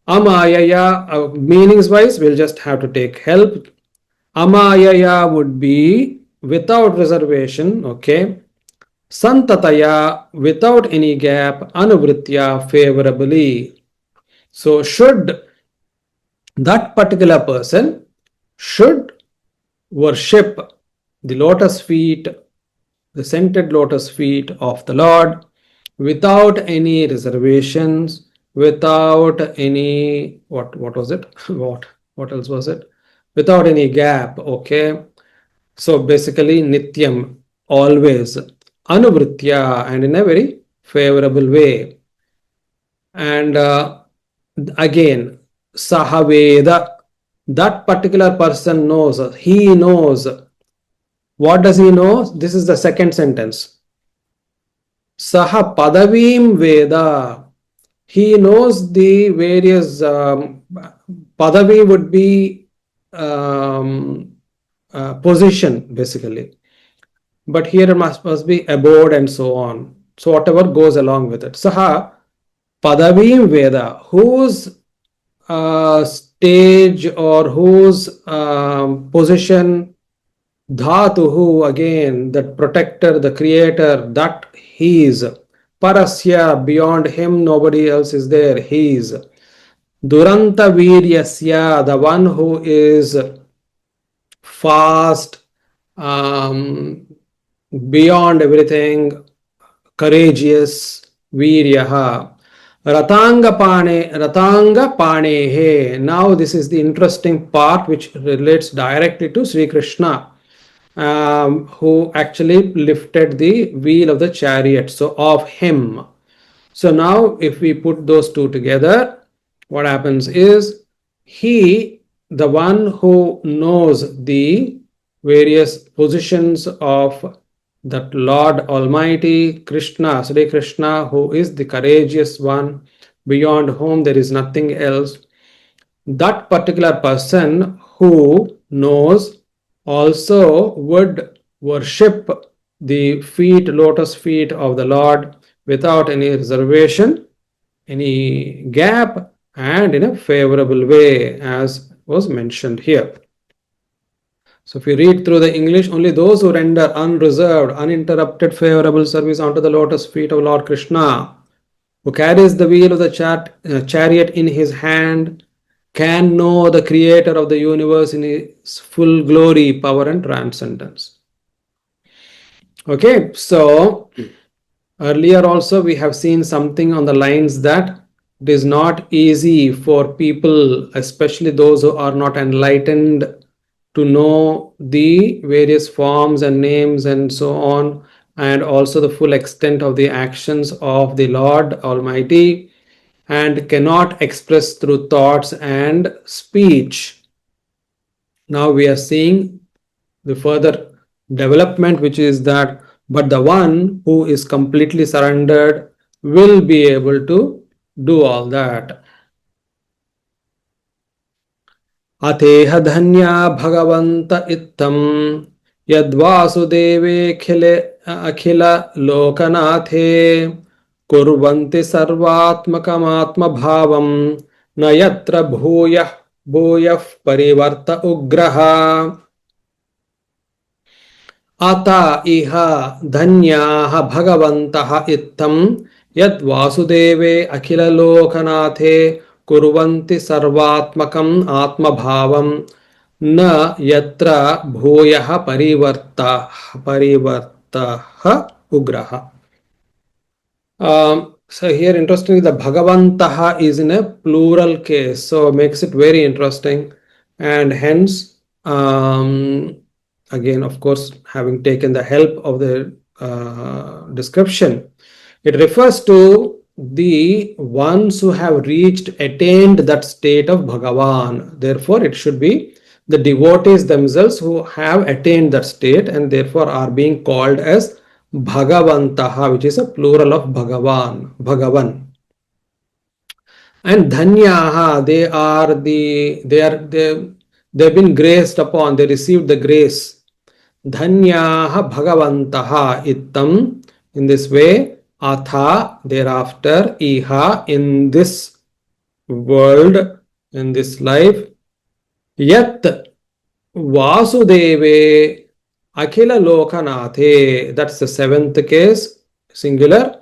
Amayaya, meanings wise, we'll just have to take help. Amayaya would be without reservation, okay. Santataya, without any gap. Anuvritya, favorably. So should that particular person should worship the lotus feet, the scented lotus feet of the Lord without any reservations, without any what was it? What else was it? Without any gap, okay. So basically nityam, always, anuvritya, and in a very favorable way. And again, sahaveda, that particular person knows, he knows. What does he know? This is the second sentence. Saha padavim veda. He knows the various padavi would be position basically, but here it must be abode and so on. So whatever goes along with it. Saha padavim veda, whose stage or whose position, dhatuhu, again, that protector, the creator, that he is. Parasya, beyond him nobody else is there, he is. Duranta viryasya, the one who is fast, beyond everything, courageous, viryaha. Ratanga panehe. Now this is the interesting part which relates directly to Sri Krishna, who actually lifted the wheel of the chariot. So of him. So now if we put those two together, what happens is he, the one who knows the various positions of that Lord Almighty, Krishna, Sri Krishna, who is the courageous one, beyond whom there is nothing else. That particular person who knows also would worship the feet, lotus feet of the Lord without any reservation, any gap, and in a favorable way, as was mentioned here. So if you read through the English, only those who render unreserved, uninterrupted, favorable service unto the lotus feet of Lord Krishna, who carries the wheel of the chariot in his hand, can know the creator of the universe in his full glory, power, and transcendence. Okay, so earlier also we have seen something on the lines that it is not easy for people, especially those who are not enlightened, to know the various forms and names and so on, and also the full extent of the actions of the Lord Almighty, and cannot express through thoughts and speech. Now we are seeing the further development, which is that but the one who is completely surrendered will be able to do all that. अतेह धन्या भगवंत इत्थम यद्वासुदेवेऽखिले अखिल लोकनाथे कुर्वन्ति सर्वात्मकमात्मभावं न यत्र भूयः भूयः परिवर्त उग्रः. अत इह धन्याः भगवन्तः इत्थं यद्वासुदेवे अखिललोकनाथे कुर्वन्ति सर्वात्मकम् आत्मभावं न यत्र भूयः परिवर्तः उग्रः. So here interestingly the Bhagavantaha is in a plural case, so makes it very interesting, and hence again, of course, having taken the help of the description, it refers to the ones who have attained that state of Bhagavan. Therefore, it should be the devotees themselves who have attained that state and therefore are being called as Bhagavantaha, which is a plural of Bhagavan, Bhagavan. And Dhanyaha, they've been graced upon, they received the grace. Dhanyaha Bhagavantaha Ittam, in this way, Atha, thereafter, Iha, in this world, in this life, Yat Vasudeve Akhila Lokanathe, that's the seventh case, singular,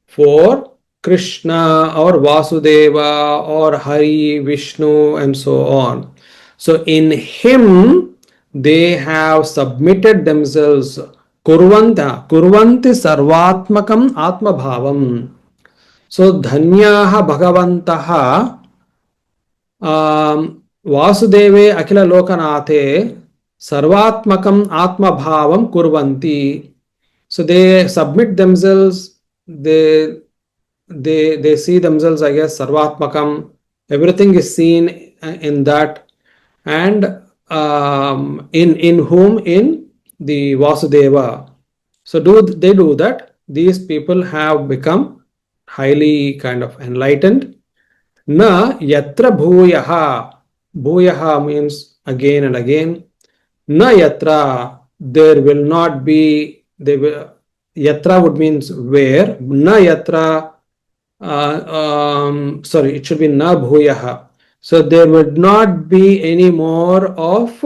for Krishna or Vasudeva or Hari, Vishnu, and so on. So in him, they have submitted themselves. Kurvanti sarvatmakam atmabhavam. So dhanyaha bhagavantaha Vasudeve Akhila Lokanathe Sarvatmakam Atma Bhavam Kurvanti. So they submit themselves, they see themselves, I guess, Sarvatmakam. Everything is seen in that, and in whom? In the Vasudeva. So they do that. These people have become highly kind of enlightened. Na yatra bhuyaha. Bhuyaha means again and again. Na yatra, there will not be, yatra would means where. Na yatra, sorry, it should be na bhuyaha. So there would not be any more of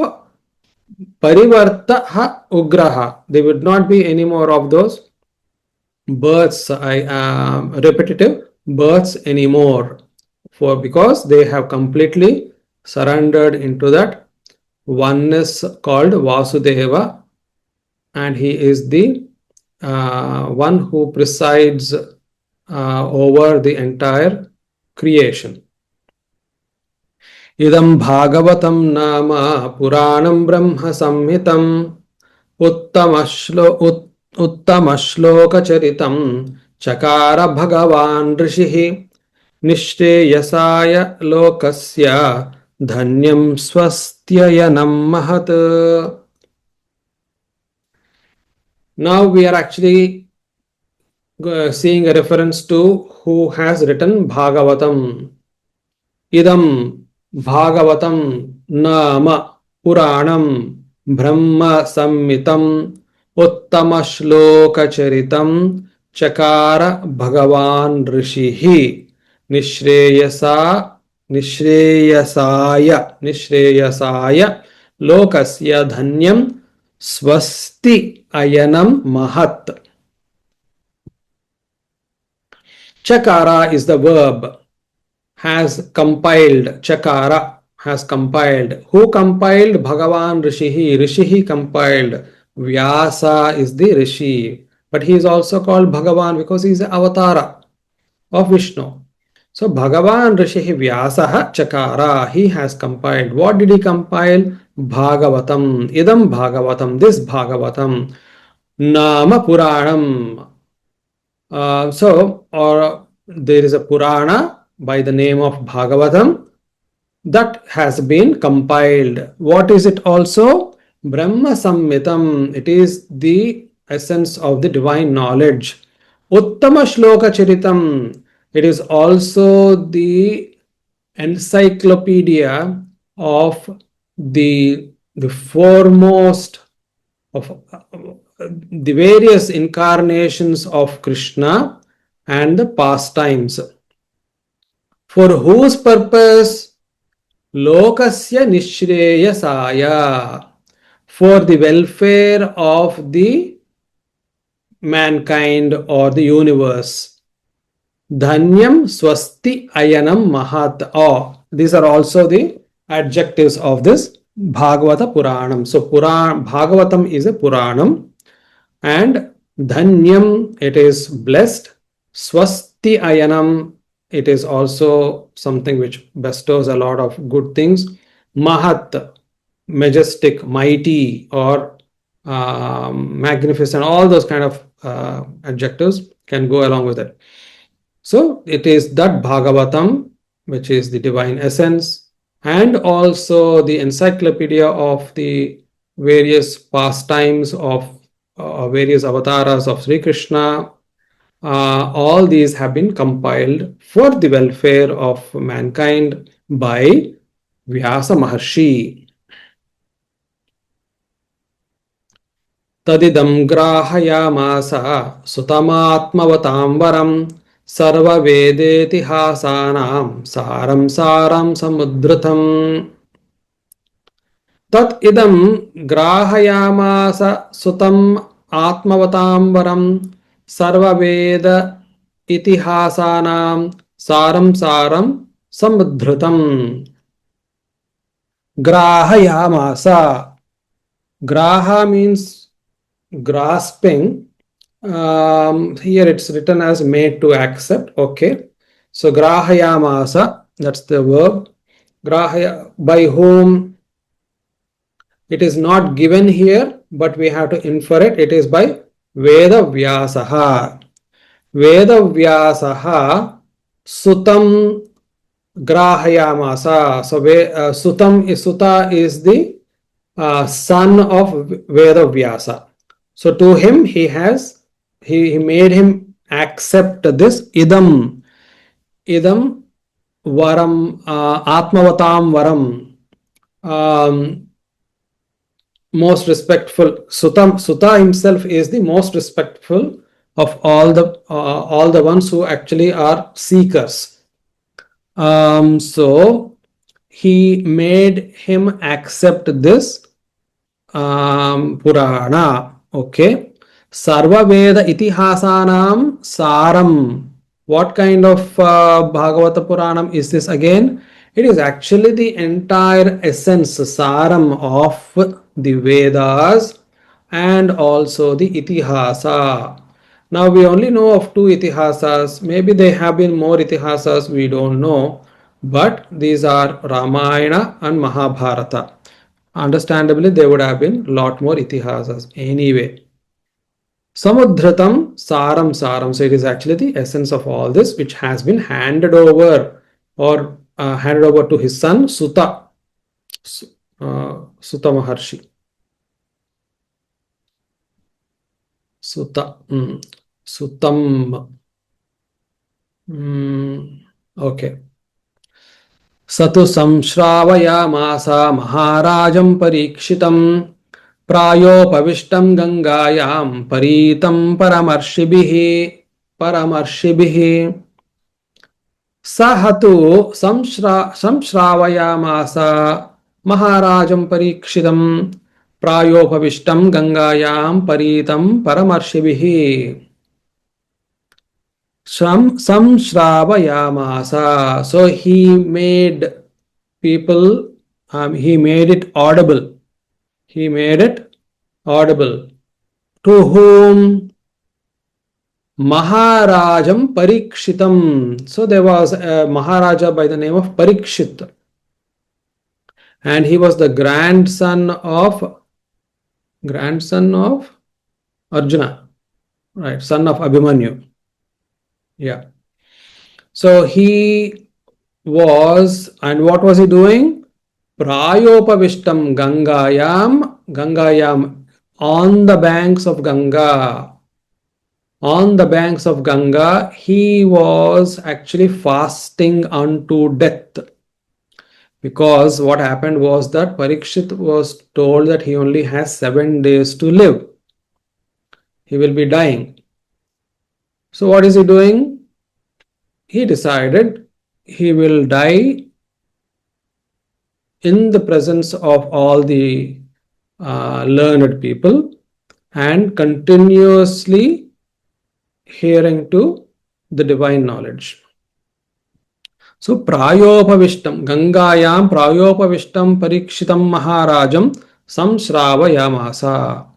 parivartaha ugraha. There would not be any more of those births, repetitive births anymore. Because they have completely surrendered into that oneness called Vasudeva, and he is the one who presides over the entire creation. Idam Bhagavatam nama Puranam Brahma Samhitam Uttama Charitam Chakara Bhagavan Rishihi Nishreyasaya Lokasya Dhanyam Swastyayanam Mahat. Now we are actually seeing a reference to who has written Bhagavatam. Idam Bhagavatam Nama Puranam Brahma Sammitam Uttama Charitam Chakara Bhagavan Rishihi Nishreyasaya Lokasya Dhanyam Swasti Ayanam Mahat. Chakara is the verb. Has compiled. Chakara has compiled. Who compiled? Bhagavan Rishihi. Rishihi compiled. Vyasa is the Rishi. But he is also called Bhagavan because he is the avatara of Vishnu. So Bhagavan Rishihi Vyasaha Chakara. He has compiled. What did he compile? Bhagavatam. Idam Bhagavatam. This Bhagavatam. Nama Puranam. Or there is a Purana by the name of Bhagavatam that has been compiled. What is it also? Brahma Sammitam. It is the essence of the divine knowledge. Uttama Shloka Charitam. It is also the encyclopedia of the foremost of the various incarnations of Krishna and the pastimes. For whose purpose? Lokasya Nishreyasaya. For the welfare of the mankind or the universe. Dhanyam Swasti Ayanam Mahat. These are also the adjectives of this Bhagavata Puranam. So Bhagavatam is a Puranam, and Dhanyam, it is blessed. Swasti Ayanam, it is also something which bestows a lot of good things. Mahat, majestic, mighty, or magnificent, all those kind of adjectives can go along with it. So it is that Bhagavatam, which is the divine essence, and also the encyclopedia of the various pastimes of various avatars of Sri Krishna, all these have been compiled for the welfare of mankind by Vyasa Maharshi. तदिदं ग्राहयामास सुतमात्मवतां वरं सर्ववेदेतिहासानां सारं सारं समुद्धृतम् तत् इदं ग्राहयामास सुतम् आत्मवतां वरं सर्ववेद इतिहासानां सारं सारं समुद्धृतम् grahayamasa. Graha means grasping. Here it's written as made to accept. Okay. So grahayamasa, that's the verb. Grahaya, by whom? It is not given here, but we have to infer it. It is by Veda Vyasaha. Veda Vyasaha Sutam Grahayamasa. So Suta is the son of Veda Vyasa. So to him he made him accept this idam varam atmavatam varam, most respectful. Suta himself is the most respectful of all the ones who actually are seekers. So he made him accept this Purana. Okay. Sarva Veda Itihasanam Saram. What kind of Bhagavata Puranam is this again? It is actually the entire essence, Saram of the Vedas and also the Itihasa. Now we only know of two Itihasas. Maybe there have been more Itihasas, we don't know. But these are Ramayana and Mahabharata. Understandably, there would have been a lot more Itihasas anyway. Samudhratam Saram Saram. So it is actually the essence of all this which has been handed over to his son Suta. Suta Maharshi. Suta. Sutam. Okay. Satu samshravayamasa maharajam parikshitam प्रायोपविष्टं गंगायां परीतं परमर्षिभिः सह तु संश्रावयामास महाराजं परीक्षितं प्रायोपविष्टं गंगायां परीतं परमर्षिभिः samshravayamasa. So he made people, he made it audible. He made it audible. To whom? Maharajam Parikshitam. So there was a Maharaja by the name of Parikshit. And he was the grandson of Arjuna. Right, son of Abhimanyu. Yeah. So he was, and what was he doing? Prayopavishtam Gangayam, on the banks of Ganga. On the banks of Ganga, he was actually fasting unto death. Because what happened was that Parikshit was told that he only has 7 days to live. He will be dying. So what is he doing? He decided he will die in the presence of all the learned people and continuously hearing to the divine knowledge. So Prayopavishtam, Gangayam Prayopavishtam Parikshitam Maharajam Samshravayamasa.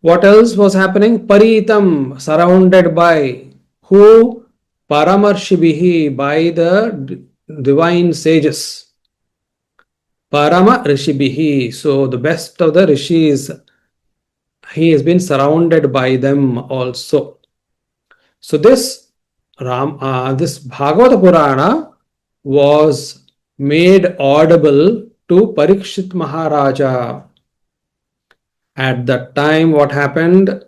What else was happening? Paritam, surrounded by who? Paramarshibihi, by the divine sages. Parama Rishibihi. So the best of the rishis, he has been surrounded by them also. So this Bhagavata Purana was made audible to Parikshit Maharaja. At that time, what happened?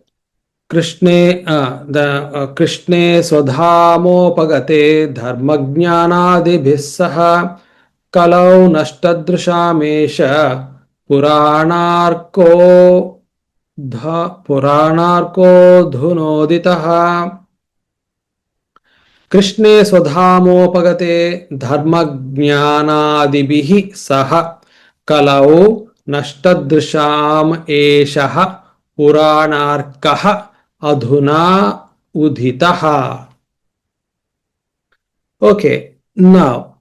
Krishne Swadhamopagate Dharmajnanadibhis saha Kalau Nashtadrishamesha Puranarko Puranarko Dhunoditaha Krishne Swadhamopagate Dharmajnanadibihi saha Kalau Nashtadrisham Eshaha Puranarkaha Adhuna Udhitaha. Okay, now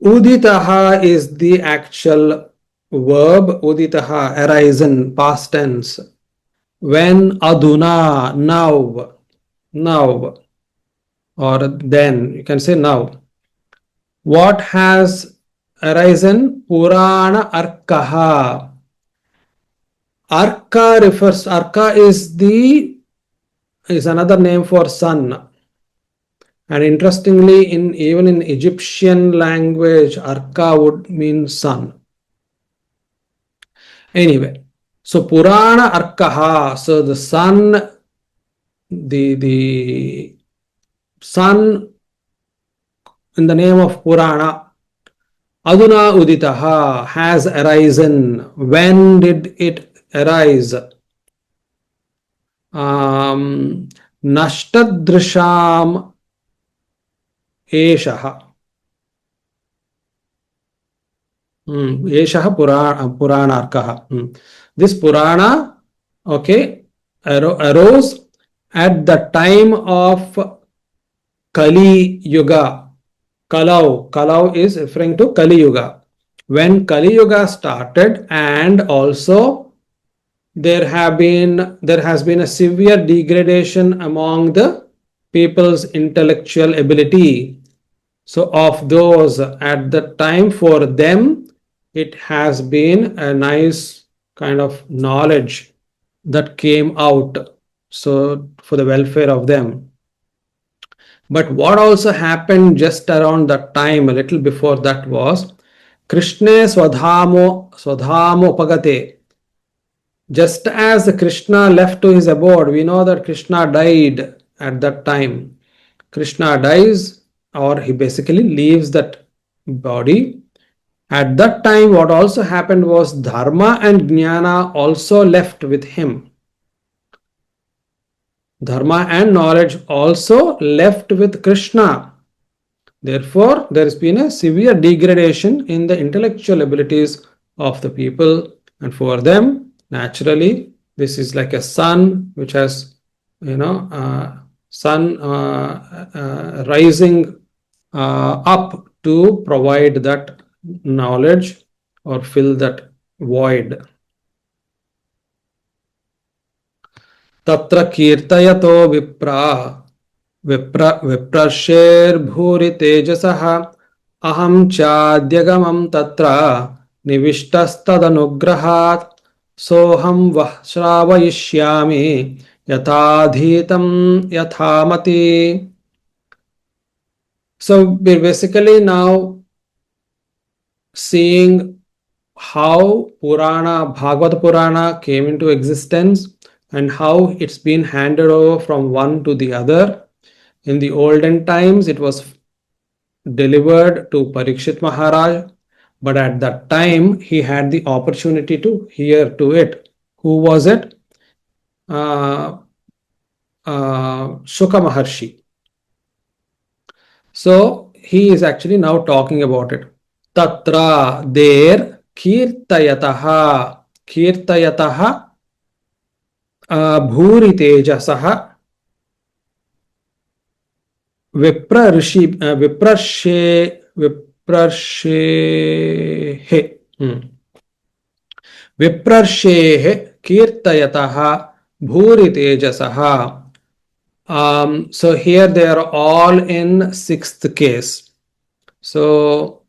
Uditaha is the actual verb. Uditaha arisen, past tense. When aduna, now, or then, you can say now. What has arisen? Purana Arkaha. Arka is another name for sun. And interestingly, even in Egyptian language, Arka would mean sun. Anyway, so Purana Arkaha, so the sun, the sun in the name of Purana, Aduna Uditaha, has arisen. When did it arise? Nashtadrisham Eshaha. Eshaha Puranarkaha. This Purana, okay, arose at the time of Kali Yuga. Kalau is referring to Kali Yuga. When Kali Yuga started, and also there has been a severe degradation among the people's intellectual ability. So of those at the time, for them, it has been a nice kind of knowledge that came out. So for the welfare of them. But what also happened just around that time, a little before that, was Krishna Swadhamo Pagate. Just as Krishna left to his abode, we know that Krishna died at that time. Krishna dies, or he basically leaves that body. At that time, what also happened was Dharma and Jnana also left with him. Dharma and knowledge also left with Krishna. Therefore, there has been a severe degradation in the intellectual abilities of the people, and for them, naturally, this is like a sun which has, sun rising up to provide that knowledge or fill that void. Tatra kirtayato viprasherбhuri tejasaha aham chadyagamam tatra nivishtastadanuggrahat soham vah shravayishyami yatadhitam yathamati. So we're basically now seeing how Bhagavad Purana came into existence and how it's been handed over from one to the other. In the olden times, it was delivered to Parikshit Maharaj, but at that time, he had the opportunity to hear to it. Who was it? Shuka Maharshi. So he is actually now talking about it. Tatra, there, kirtayataha bhuri tejasaha viprashehe kirtayataha bhuri tejasaha. So here they are all in sixth case. So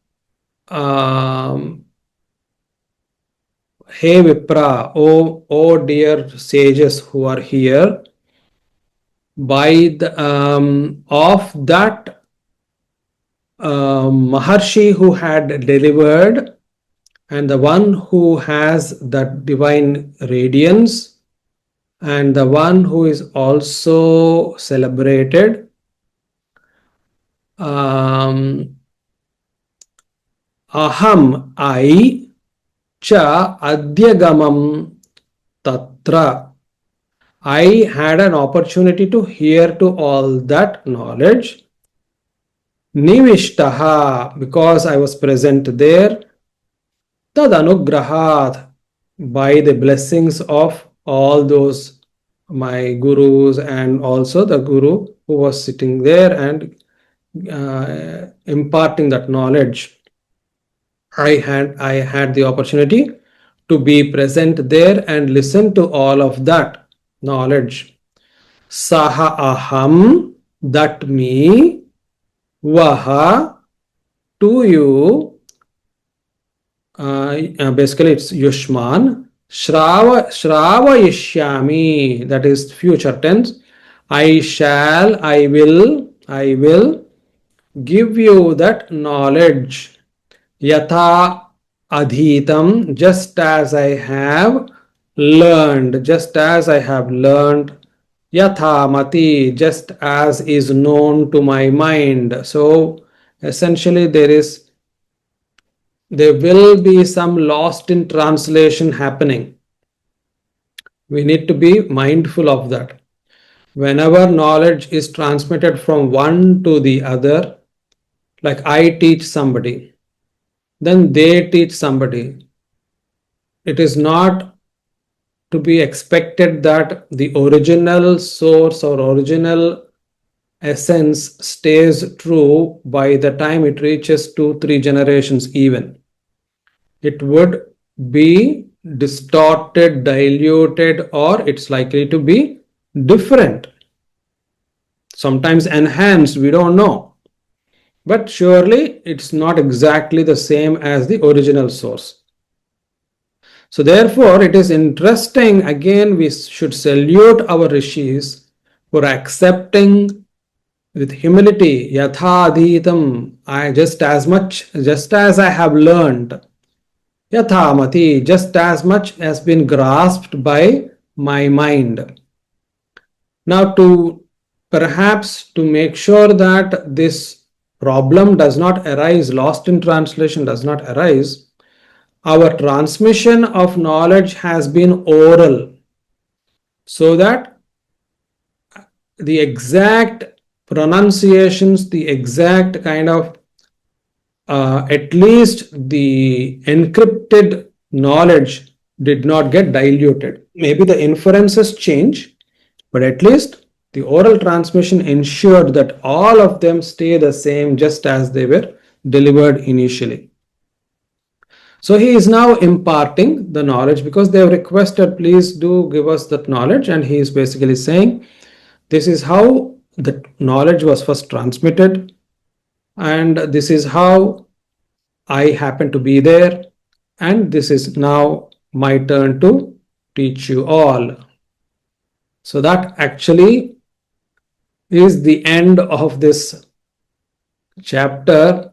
Hey Vipra, oh dear sages who are here, by the of that Maharshi who had delivered and the one who has that divine radiance, and the one who is also celebrated, um, aham, I, cha adyagamam tatra. I had an opportunity to hear to all that knowledge. Nivishtaha, because I was present there. Tad anugrahat, by the blessings of all those my gurus and also the guru who was sitting there and imparting that knowledge. I had the opportunity to be present there and listen to all of that knowledge. Saha aham, that me, vaha, to you, basically it's Yushman, Shravayishyami, that is future tense. I will give you that knowledge. Yatha adhitam, just as I have learned, Yatha mati, just as is known to my mind. So essentially there will be some lost in translation happening. We need to be mindful of that. Whenever knowledge is transmitted from one to the other, like I teach somebody, then they teach somebody, it is not to be expected that the original source or original essence stays true by the time it reaches 2-3 generations even. It would be distorted, diluted, or it's likely to be different. Sometimes enhanced, we don't know. But surely it's not exactly the same as the original source. So therefore, it is interesting, again, we should salute our rishis for accepting with humility, yatha adhitam, just as I have learned, yathamati, just as much has been grasped by my mind. Now, perhaps to make sure that this problem does not arise, lost in translation does not arise, our transmission of knowledge has been oral, so that the exact pronunciations, the exact kind of at least the encrypted knowledge did not get diluted. Maybe the inferences change, but at least the oral transmission ensured that all of them stay the same just as they were delivered initially. So he is now imparting the knowledge because they have requested, please do give us that knowledge. And he is basically saying, this is how the knowledge was first transmitted, and this is how I happen to be there, and this is now my turn to teach you all. So that actually is the end of this chapter.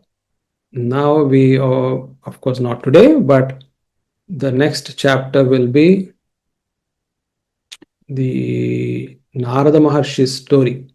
Now we are, of course, not today, but the next chapter will be the Narada Maharshi's story.